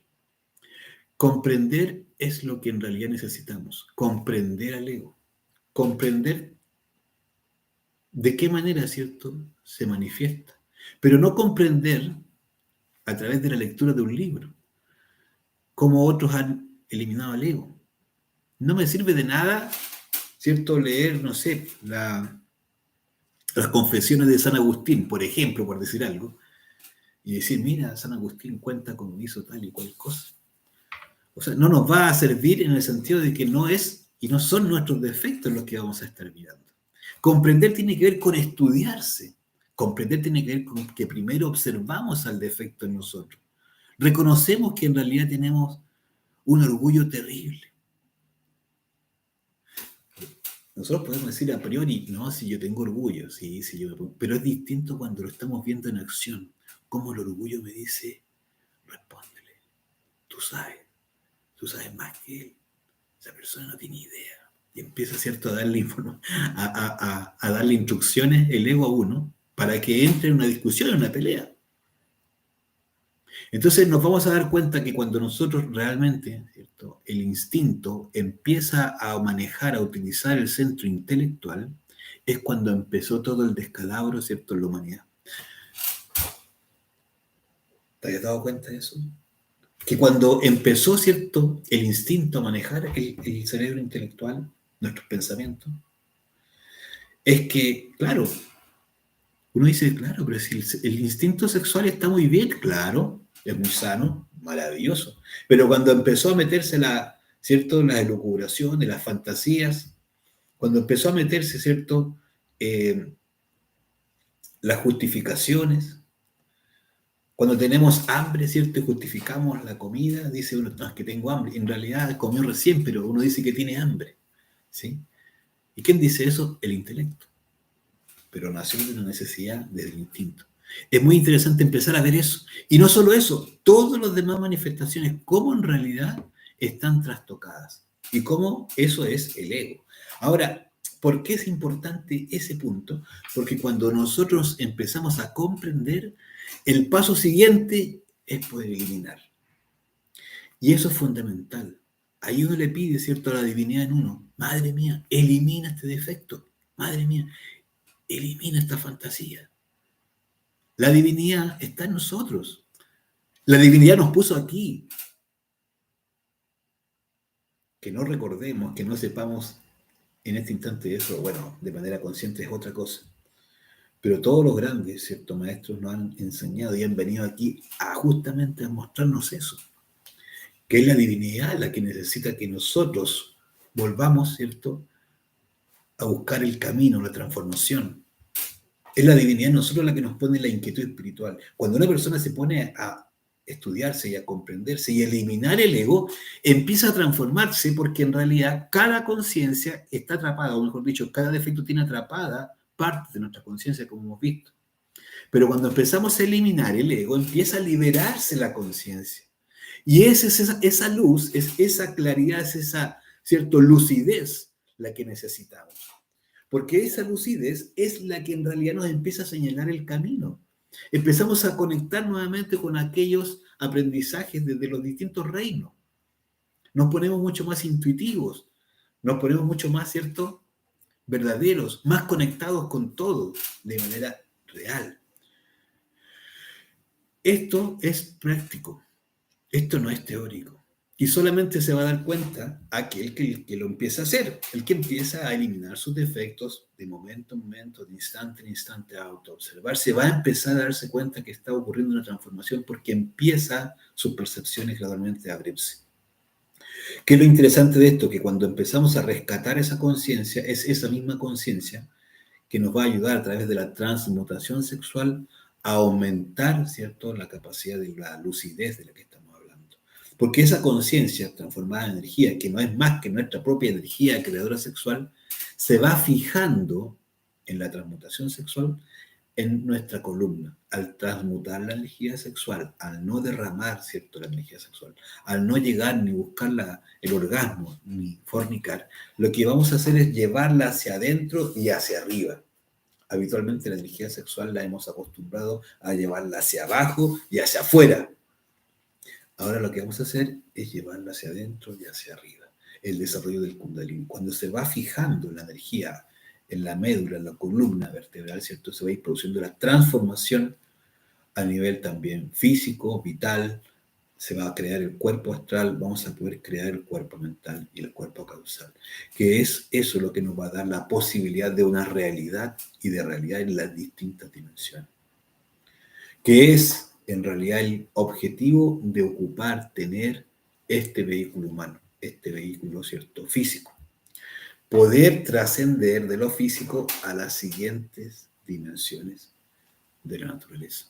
Comprender es lo que en realidad necesitamos, comprender al ego, comprender de qué manera, ¿cierto?, se manifiesta, pero no comprender a través de la lectura de un libro, como otros han eliminado al ego. No me sirve de nada, ¿cierto?, leer, no sé, las confesiones de San Agustín, por ejemplo, por decir algo, y decir, mira, San Agustín cuenta cómo hizo tal y cual cosa. O sea, no nos va a servir en el sentido de que no es y no son nuestros defectos los que vamos a estar mirando. Comprender tiene que ver con estudiarse. Comprender tiene que ver con que primero observamos al defecto en nosotros. Reconocemos que en realidad tenemos un orgullo terrible. Nosotros podemos decir a priori, no, si yo tengo orgullo, sí, sí, pero es distinto cuando lo estamos viendo en acción. Como el orgullo me dice, respóndele, tú sabes más que él. Esa persona no tiene idea. Y empieza, ¿cierto?, a darle, a darle instrucciones el ego a uno para que entre en una discusión, en una pelea. Entonces nos vamos a dar cuenta que cuando nosotros realmente, ¿cierto?, el instinto empieza a manejar, a utilizar el centro intelectual, es cuando empezó todo el descalabro, ¿cierto?, en la humanidad. ¿Te habías dado cuenta de eso? Que cuando empezó, ¿cierto?, el instinto a manejar el cerebro intelectual, nuestros pensamientos, es que, claro, uno dice, claro, pero si el instinto sexual está muy bien, claro, es muy sano, maravilloso. Pero cuando empezó a meterse ¿cierto?, las elucubraciones, las fantasías, cuando empezó a meterse, ¿cierto?, las justificaciones, cuando tenemos hambre, ¿cierto?, y justificamos la comida, dice uno, no, es que tengo hambre. En realidad comió recién, pero uno dice que tiene hambre, ¿sí? ¿Y quién dice eso? El intelecto. Pero nació de una necesidad, desde el instinto. Es muy interesante empezar a ver eso. Y no solo eso, todas las demás manifestaciones, cómo en realidad están trastocadas. Y cómo eso es el ego. Ahora, ¿por qué es importante ese punto? Porque cuando nosotros empezamos a comprender, el paso siguiente es poder eliminar. Y eso es fundamental. Ahí uno le pide, ¿cierto?, a la divinidad en uno, madre mía, elimina este defecto. Madre mía, elimina esta fantasía. La divinidad está en nosotros. La divinidad nos puso aquí. Que no recordemos, que no sepamos en este instante eso, bueno, de manera consciente es otra cosa. Pero todos los grandes, ¿cierto?, maestros nos han enseñado y han venido aquí justamente a mostrarnos eso. Que es la divinidad la que necesita que nosotros volvamos, ¿cierto?, a buscar el camino, la transformación. Es la divinidad en nosotros la que nos pone la inquietud espiritual. Cuando una persona se pone a estudiarse y a comprenderse y eliminar el ego, empieza a transformarse porque en realidad cada conciencia está atrapada, o mejor dicho, cada defecto tiene atrapada parte de nuestra conciencia, como hemos visto. Pero cuando empezamos a eliminar el ego, empieza a liberarse la conciencia. Y es esa luz, es esa claridad, es esa, ¿cierto?, lucidez la que necesitamos. Porque esa lucidez es la que en realidad nos empieza a señalar el camino. Empezamos a conectar nuevamente con aquellos aprendizajes desde los distintos reinos. Nos ponemos mucho más intuitivos, nos ponemos mucho más, ¿cierto?, verdaderos, más conectados con todo de manera real. Esto es práctico, esto no es teórico. Y solamente se va a dar cuenta aquel que lo empieza a hacer, el que empieza a eliminar sus defectos de momento en momento, de instante en instante, a autoobservar. Se va a empezar a darse cuenta que está ocurriendo una transformación porque empieza sus percepciones gradualmente a abrirse. ¿Qué es lo interesante de esto? Que cuando empezamos a rescatar esa conciencia, es esa misma conciencia que nos va a ayudar a través de la transmutación sexual a aumentar, ¿cierto?, la capacidad de la lucidez de la que estamos hablando. Porque esa conciencia transformada en energía, que no es más que nuestra propia energía creadora sexual, se va fijando en la transmutación sexual en nuestra columna. Al transmutar la energía sexual, al no derramar, ¿cierto?, la energía sexual, al no llegar ni buscar el orgasmo, ni fornicar, lo que vamos a hacer es llevarla hacia adentro y hacia arriba. Habitualmente la energía sexual la hemos acostumbrado a llevarla hacia abajo y hacia afuera. Ahora lo que vamos a hacer es llevarla hacia adentro y hacia arriba. El desarrollo del Kundalini. Cuando se va fijando la energía en la médula, en la columna vertebral, ¿cierto?, se va a ir produciendo la transformación a nivel también físico, vital. Se va a crear el cuerpo astral, vamos a poder crear el cuerpo mental y el cuerpo causal, que es eso lo que nos va a dar la posibilidad de una realidad y de realidad en las distintas dimensiones, que es en realidad el objetivo de ocupar, tener este vehículo humano, este vehículo, ¿cierto?, físico. Poder trascender de lo físico a las siguientes dimensiones de la naturaleza.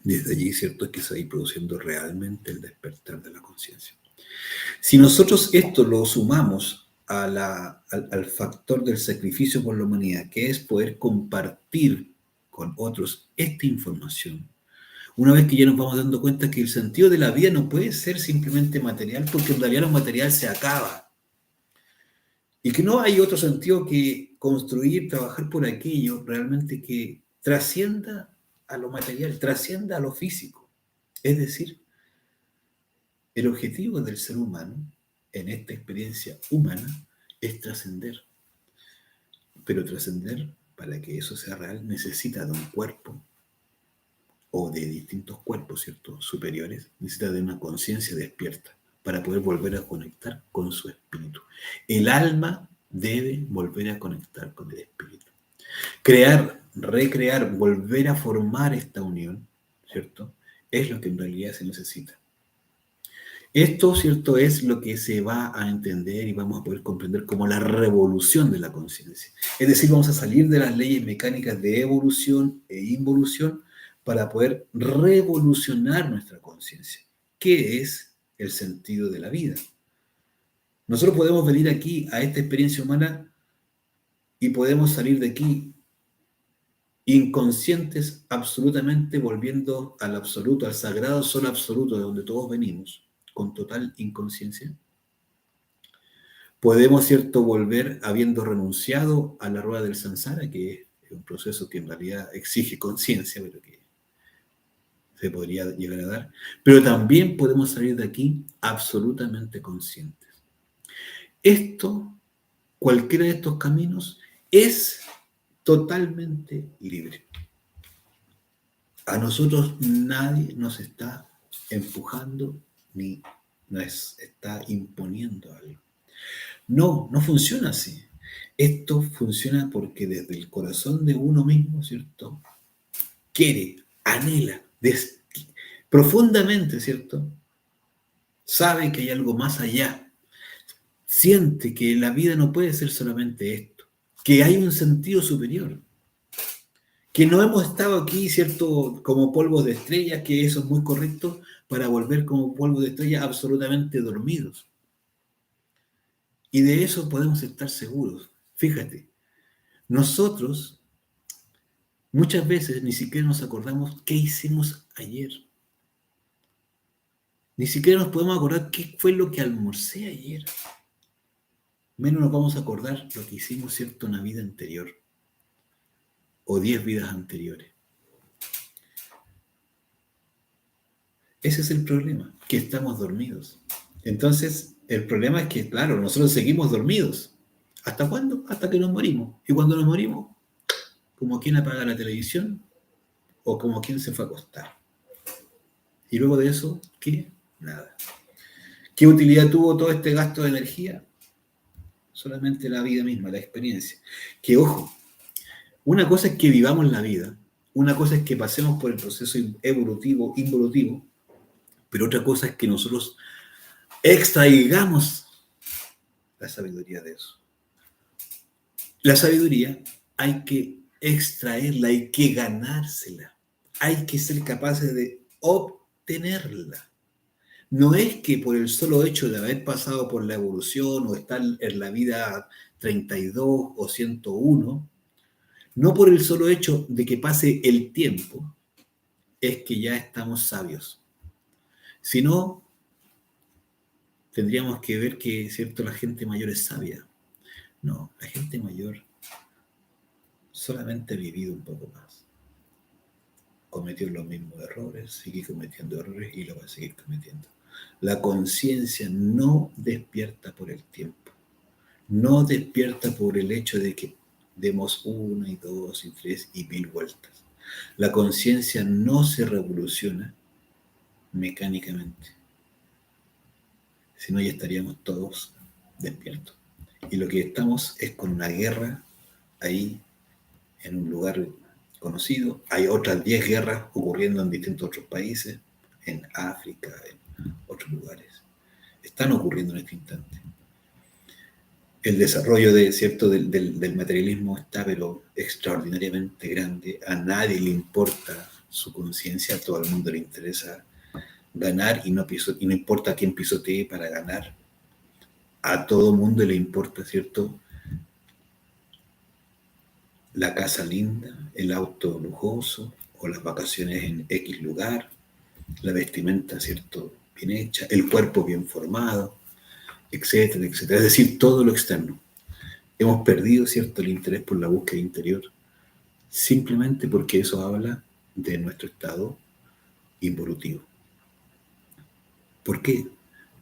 Desde allí, ¿cierto?, es que se va a ir produciendo realmente el despertar de la conciencia. Si nosotros esto lo sumamos al factor del sacrificio por la humanidad, que es poder compartir con otros esta información, una vez que ya nos vamos dando cuenta que el sentido de la vida no puede ser simplemente material, porque en realidad lo material se acaba. Y que no hay otro sentido que construir, trabajar por aquello realmente que trascienda a lo material, trascienda a lo físico. Es decir, el objetivo del ser humano en esta experiencia humana es trascender. Pero trascender, para que eso sea real, necesita de un cuerpo o de distintos cuerpos, ¿cierto?, superiores, necesita de una conciencia despierta para poder volver a conectar con su espíritu. El alma debe volver a conectar con el espíritu. Crear, recrear, volver a formar esta unión, ¿cierto?, es lo que en realidad se necesita. Esto, ¿cierto?, es lo que se va a entender y vamos a poder comprender como la revolución de la conciencia. Es decir, vamos a salir de las leyes mecánicas de evolución e involución para poder revolucionar nuestra conciencia. ¿Qué es el sentido de la vida? Nosotros podemos venir aquí a esta experiencia humana y podemos salir de aquí inconscientes absolutamente, volviendo al absoluto, al sagrado sol absoluto de donde todos venimos, con total inconsciencia. Podemos, ¿cierto?, volver habiendo renunciado a la rueda del samsara, que es un proceso que en realidad exige conciencia, pero que se podría llegar a dar. Pero también podemos salir de aquí absolutamente conscientes. Esto, cualquiera de estos caminos, es totalmente libre. A nosotros nadie nos está empujando ni nos está imponiendo algo. No, no funciona así. Esto funciona porque desde el corazón de uno mismo, ¿cierto?, quiere, anhela, profundamente, ¿cierto?, sabe que hay algo más allá. Siente que la vida no puede ser solamente esto, que hay un sentido superior, que no hemos estado aquí, ¿cierto?, como polvos de estrellas, que eso es muy correcto, para volver como polvos de estrellas absolutamente dormidos. Y de eso podemos estar seguros. Fíjate, nosotros muchas veces ni siquiera nos acordamos qué hicimos ayer. Ni siquiera nos podemos acordar qué fue lo que almorcé ayer. menos nos vamos a acordar lo que hicimos, ¿cierto?, una vida anterior o 10 vidas anteriores. Ese es el problema, que estamos dormidos. Entonces, el problema es que, claro, nosotros seguimos dormidos. ¿Hasta cuándo? Hasta que nos morimos. Y cuando nos morimos, como quien apaga la televisión o como quien se fue a acostar. Y luego de eso, ¿qué? Nada. ¿Qué utilidad tuvo todo este gasto de energía? Solamente la vida misma, la experiencia. Que ojo, una cosa es que vivamos la vida, una cosa es que pasemos por el proceso evolutivo, involutivo, pero otra cosa es que nosotros extraigamos la sabiduría de eso. La sabiduría hay que extraerla, hay que ganársela, hay que ser capaces de obtenerla. No es que por el solo hecho de haber pasado por la evolución o estar en la vida 32 o 101, no por el solo hecho de que pase el tiempo, es que ya estamos sabios. Si no, tendríamos que ver que, cierto, la gente mayor es sabia. No, la gente mayor solamente ha vivido un poco más. Cometió los mismos errores, sigue cometiendo errores y lo va a seguir cometiendo. La conciencia no despierta por el tiempo, no despierta por el hecho de que demos una y dos y tres y mil vueltas. La conciencia no se revoluciona mecánicamente, si no ya estaríamos todos despiertos. Y lo que estamos es con una guerra ahí en un lugar conocido. Hay otras 10 guerras ocurriendo en distintos otros países, en África, en otros lugares. Están ocurriendo en este instante. El desarrollo del materialismo está pero extraordinariamente grande. A nadie le importa su conciencia, a todo el mundo le interesa ganar y no importa quién pisotee para ganar. A todo mundo le importa, ¿cierto?, la casa linda, el auto lujoso o las vacaciones en X lugar, la vestimenta, ¿cierto?, bien hecha, el cuerpo bien formado, etcétera, etcétera. Es decir, todo lo externo. Hemos perdido, ¿cierto?, el interés por la búsqueda interior simplemente porque eso habla de nuestro estado involutivo. ¿Por qué?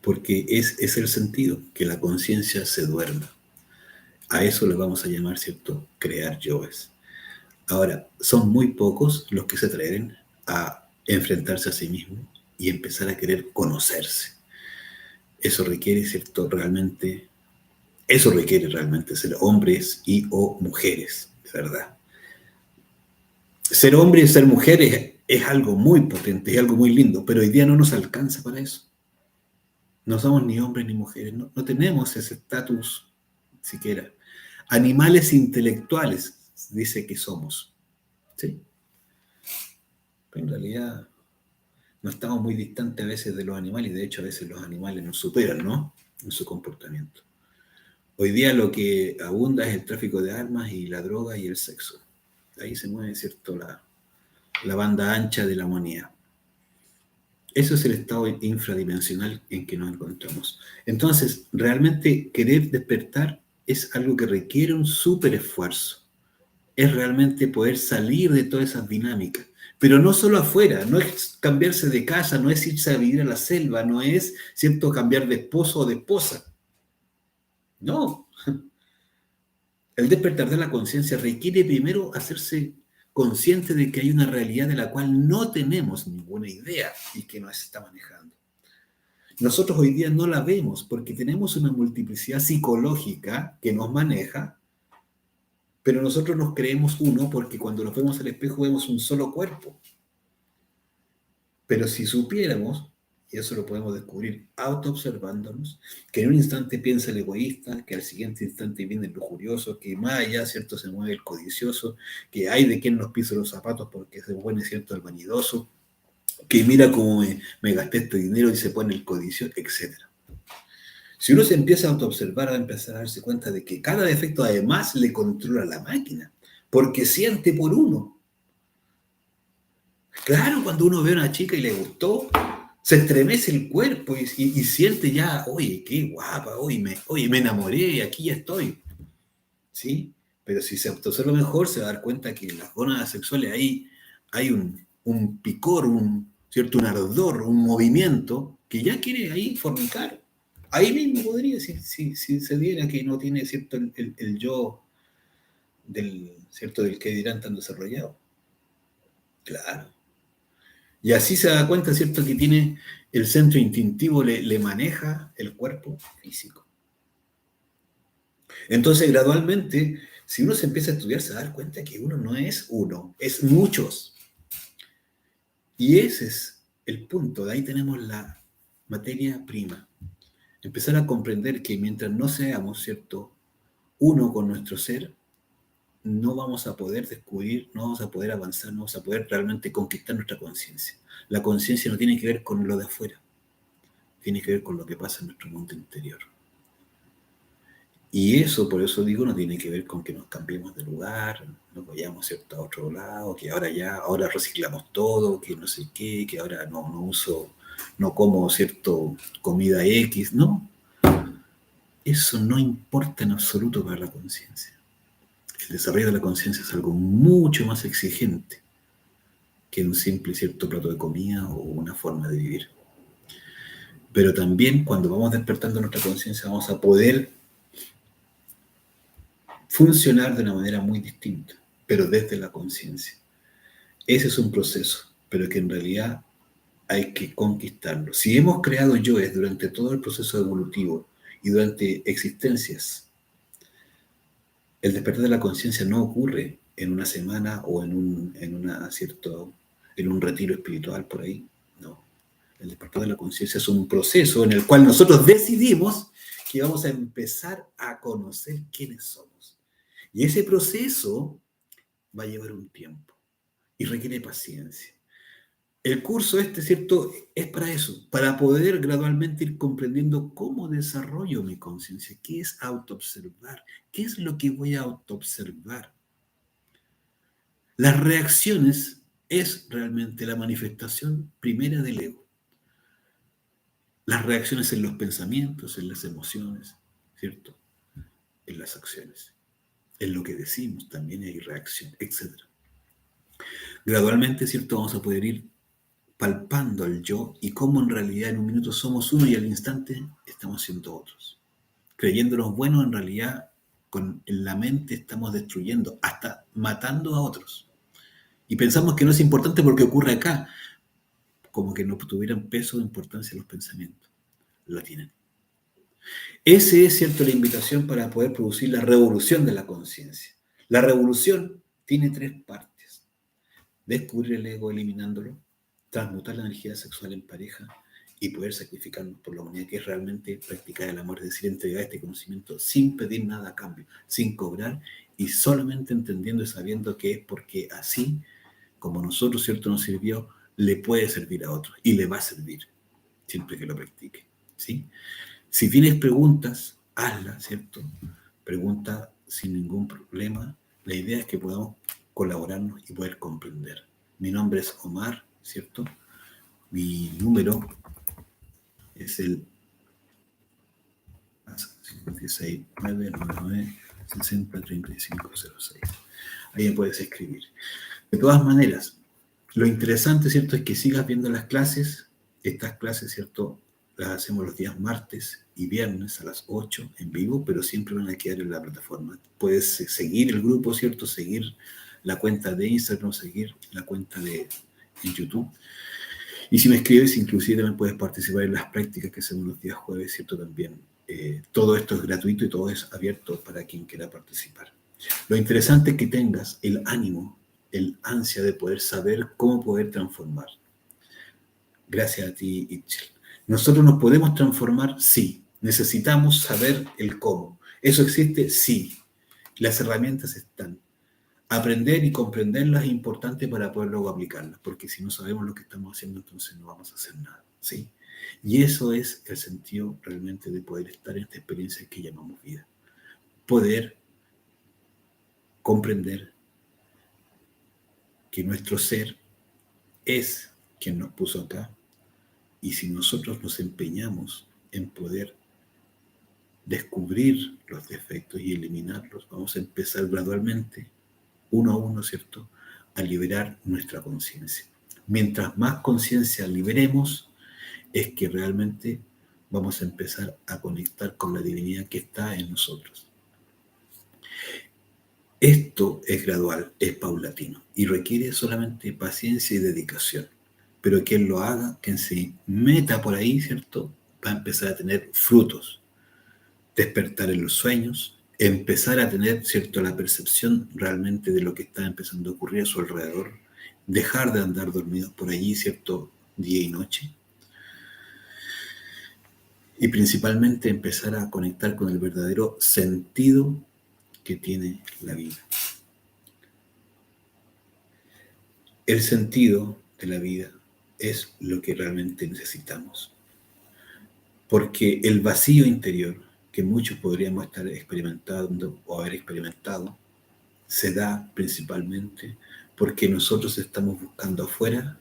Porque es el sentido, que la conciencia se duerma. A eso le vamos a llamar, ¿cierto?, crear yoes. Ahora, son muy pocos los que se atreven a enfrentarse a sí mismos y empezar a querer conocerse. Eso requiere, ¿cierto?, eso requiere realmente ser hombres y o mujeres, de verdad. Ser hombre y ser mujer es algo muy potente, es algo muy lindo, pero hoy día no nos alcanza para eso. No somos ni hombres ni mujeres, no tenemos ese estatus siquiera. Animales intelectuales, dice que somos. ¿Sí? Pero en realidad no estamos muy distantes a veces de los animales, y de hecho a veces los animales nos superan, ¿no?, en su comportamiento. Hoy día lo que abunda es el tráfico de armas y la droga y el sexo. Ahí se mueve, ¿cierto?, la banda ancha de la humanidad. Eso es el estado infradimensional en que nos encontramos. Entonces, realmente querer despertar es algo que requiere un súper esfuerzo. Es realmente poder salir de todas esas dinámicas. Pero no solo afuera, no es cambiarse de casa, no es irse a vivir a la selva, no es, ¿cierto?, cambiar de esposo o de esposa. No. El despertar de la conciencia requiere primero hacerse consciente de que hay una realidad de la cual no tenemos ninguna idea y que nos está manejando. Nosotros hoy día no la vemos porque tenemos una multiplicidad psicológica que nos maneja, pero nosotros nos creemos uno porque cuando nos vemos al espejo vemos un solo cuerpo. Pero si supiéramos, y eso lo podemos descubrir autoobservándonos, que en un instante piensa el egoísta, que al siguiente instante viene el lujurioso, que más allá, ¿cierto?, se mueve el codicioso, que hay de quien nos pisa los zapatos porque se pone, ¿cierto?, el vanidoso, que mira cómo me gasté este dinero y se pone el codicioso, etc. Si uno se empieza a autoobservar, va a empezar a darse cuenta de que cada defecto además le controla la máquina, porque siente por uno. Claro, cuando uno ve a una chica y le gustó, Se estremece el cuerpo y siente ya, oye, qué guapa, oye, me enamoré, aquí ya estoy, ¿sí? Pero si se observa mejor, se va a dar cuenta que en las gónadas sexuales hay un picor, ¿cierto? Un ardor, un movimiento que ya quiere ahí fornicar. Ahí mismo podría, si se diera que no tiene, ¿cierto? El yo ¿cierto? Del que dirán tan desarrollado. Claro. Y así se da cuenta, ¿cierto? Que tiene el centro instintivo, le maneja el cuerpo físico. Entonces, gradualmente, si uno se empieza a estudiar, se da cuenta que uno no es uno, es muchos. Y ese es el punto, de ahí tenemos la materia prima. Empezar a comprender que mientras no seamos, ¿cierto?, uno con nuestro ser, no vamos a poder descubrir, no vamos a poder avanzar, no vamos a poder realmente conquistar nuestra conciencia. La conciencia no tiene que ver con lo de afuera, tiene que ver con lo que pasa en nuestro mundo interior. Y eso, por eso digo, no tiene que ver con que nos cambiemos de lugar, nos vayamos, ¿cierto?, a otro lado, que ahora reciclamos todo, que no sé qué, que ahora no como, ¿cierto?, comida X, no. Eso no importa en absoluto para la conciencia. El desarrollo de la conciencia es algo mucho más exigente que un simple, ¿cierto?, plato de comida o una forma de vivir. Pero también cuando vamos despertando nuestra conciencia vamos a poder funcionar de una manera muy distinta, pero desde la conciencia. Ese es un proceso, pero que en realidad hay que conquistarlo. Si hemos creado yoes durante todo el proceso evolutivo y durante existencias, el despertar de la conciencia no ocurre en una semana o en un retiro espiritual por ahí. No. El despertar de la conciencia es un proceso en el cual nosotros decidimos que vamos a empezar a conocer quiénes somos. Y ese proceso va a llevar un tiempo y requiere paciencia. El curso ¿cierto?, es para eso, para poder gradualmente ir comprendiendo cómo desarrollo mi conciencia, qué es autoobservar, qué es lo que voy a autoobservar. Las reacciones es realmente la manifestación primera del ego. Las reacciones en los pensamientos, en las emociones, ¿cierto?, en las acciones, en lo que decimos también hay reacción, etc. Gradualmente, ¿cierto?, vamos a poder ir palpando al yo y cómo en realidad en un minuto somos uno y al instante estamos siendo otros. Creyéndonos buenos, en realidad en la mente estamos destruyendo, hasta matando a otros. Y pensamos que no es importante porque ocurre acá, como que no tuvieran peso o importancia los pensamientos. Lo tienen. Esa es, cierto, la invitación para poder producir la revolución de la conciencia. La revolución tiene tres partes. Descubrir el ego eliminándolo, transmutar la energía sexual en pareja y poder sacrificarnos por la humanidad, que es realmente practicar el amor, es decir, entregar este conocimiento sin pedir nada a cambio, sin cobrar y solamente entendiendo y sabiendo que es porque así, como nosotros, ¿cierto?, nos sirvió, le puede servir a otros y le va a servir siempre que lo practique, ¿sí? Si tienes preguntas, hazlas, ¿cierto? Pregunta sin ningún problema. La idea es que podamos colaborarnos y poder comprender. Mi nombre es Omar, ¿cierto? Mi número es el 56 999 60 3506. Ahí me puedes escribir. De todas maneras, lo interesante, ¿cierto?, es que sigas viendo las clases. Estas clases, ¿cierto?, las hacemos los días martes y viernes a las 8 en vivo, pero siempre van a quedar en la plataforma. Puedes seguir el grupo, ¿cierto?, seguir la cuenta de Instagram, seguir la cuenta de YouTube. Y si me escribes, inclusive también puedes participar en las prácticas que hacemos los días jueves, ¿cierto? También todo esto es gratuito y todo es abierto para quien quiera participar. Lo interesante es que tengas el ánimo, el ansia de poder saber cómo poder transformar. Gracias a ti, Itchel. ¿Nosotros nos podemos transformar? Sí. ¿Necesitamos saber el cómo? ¿Eso existe? Sí. Las herramientas están. Aprender y comprenderlas es importante para poder luego aplicarlas, porque si no sabemos lo que estamos haciendo, entonces no vamos a hacer nada, ¿sí? Y eso es el sentido realmente de poder estar en esta experiencia que llamamos vida. Poder comprender que nuestro ser es quien nos puso acá Y si nosotros nos empeñamos en poder descubrir los defectos y eliminarlos, vamos a empezar gradualmente, uno a uno, ¿cierto?, a liberar nuestra conciencia. Mientras más conciencia liberemos, es que realmente vamos a empezar a conectar con la divinidad que está en nosotros. Esto es gradual, es paulatino y requiere solamente paciencia y dedicación. Pero quien lo haga, quien se meta por ahí, ¿cierto?, va a empezar a tener frutos. Despertar en los sueños, empezar a tener, ¿cierto?, la percepción realmente de lo que está empezando a ocurrir a su alrededor, dejar de andar dormidos por allí, ¿cierto?, día y noche. Y principalmente empezar a conectar con el verdadero sentido que tiene la vida. El sentido de la vida es lo que realmente necesitamos. Porque el vacío interior que muchos podríamos estar experimentando o haber experimentado se da principalmente porque nosotros estamos buscando afuera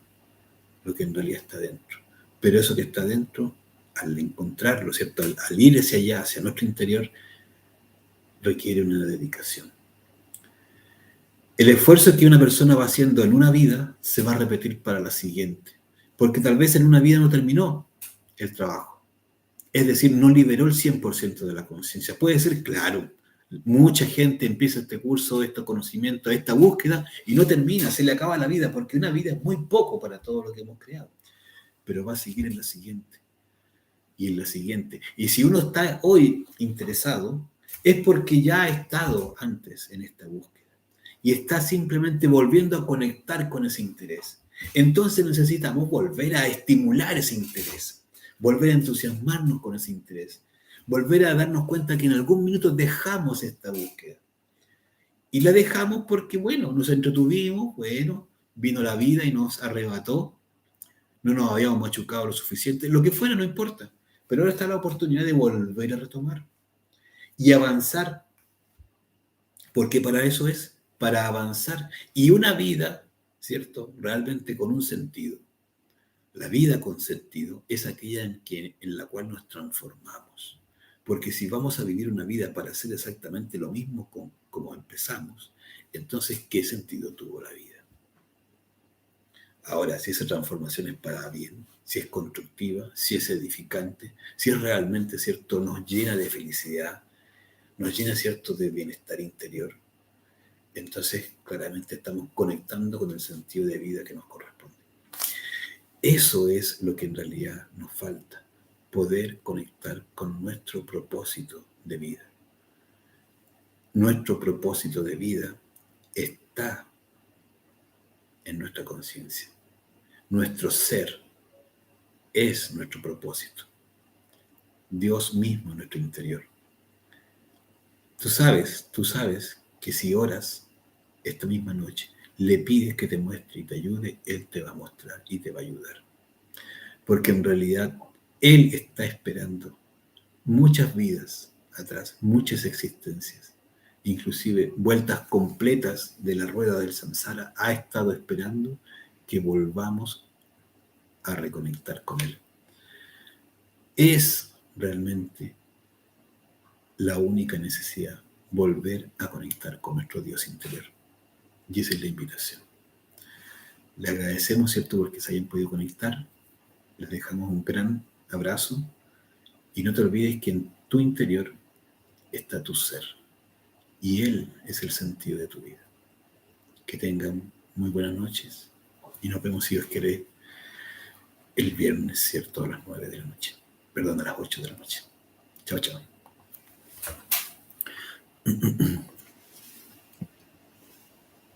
lo que en realidad está dentro. Pero eso que está dentro, al encontrarlo, ¿cierto?, al ir hacia allá, hacia nuestro interior, requiere una dedicación. El esfuerzo que una persona va haciendo en una vida se va a repetir para la siguiente, porque tal vez en una vida no terminó el trabajo. Es decir, no liberó el 100% de la conciencia. Puede ser, claro, mucha gente empieza este curso, este conocimiento, esta búsqueda y no termina, se le acaba la vida, porque una vida es muy poco para todo lo que hemos creado. Pero va a seguir en la siguiente y en la siguiente. Y si uno está hoy interesado, es porque ya ha estado antes en esta búsqueda y está simplemente volviendo a conectar con ese interés. Entonces necesitamos volver a estimular ese interés, volver a entusiasmarnos con ese interés, volver a darnos cuenta que en algún minuto dejamos esta búsqueda. Y la dejamos porque, bueno, nos entretuvimos, bueno, vino la vida y nos arrebató, no nos habíamos machucado lo suficiente, lo que fuera, no importa. Pero ahora está la oportunidad de volver a retomar y avanzar, porque para eso es, para avanzar. Y una vida, ¿cierto?, realmente con un sentido. La vida con sentido es aquella en la cual nos transformamos. Porque si vamos a vivir una vida para hacer exactamente lo mismo como empezamos, entonces, ¿qué sentido tuvo la vida? Ahora, si esa transformación es para bien, si es constructiva, si es edificante, si es realmente, ¿cierto?, nos llena de felicidad, nos llena, ¿cierto?, de bienestar interior, entonces claramente estamos conectando con el sentido de vida que nos corresponde. Eso es lo que en realidad nos falta, poder conectar con nuestro propósito de vida. Nuestro propósito de vida está en nuestra conciencia. Nuestro ser es nuestro propósito. Dios mismo en nuestro interior. Tú sabes que si oras esta misma noche, le pides que te muestre y te ayude, Él te va a mostrar y te va a ayudar. Porque en realidad Él está esperando muchas vidas atrás, muchas existencias, inclusive vueltas completas de la rueda del samsara, ha estado esperando que volvamos a reconectar con Él. Es realmente la única necesidad, volver a conectar con nuestro Dios interior. Y esa es la invitación. Le agradecemos, ¿cierto?, porque se hayan podido conectar. Les dejamos un gran abrazo. Y no te olvides que en tu interior está tu ser. Y Él es el sentido de tu vida. Que tengan muy buenas noches. Y nos vemos, si Dios quiere, el viernes, ¿cierto?, a las 9 de la noche. Perdón, a las 8 de la noche. Chao, chao.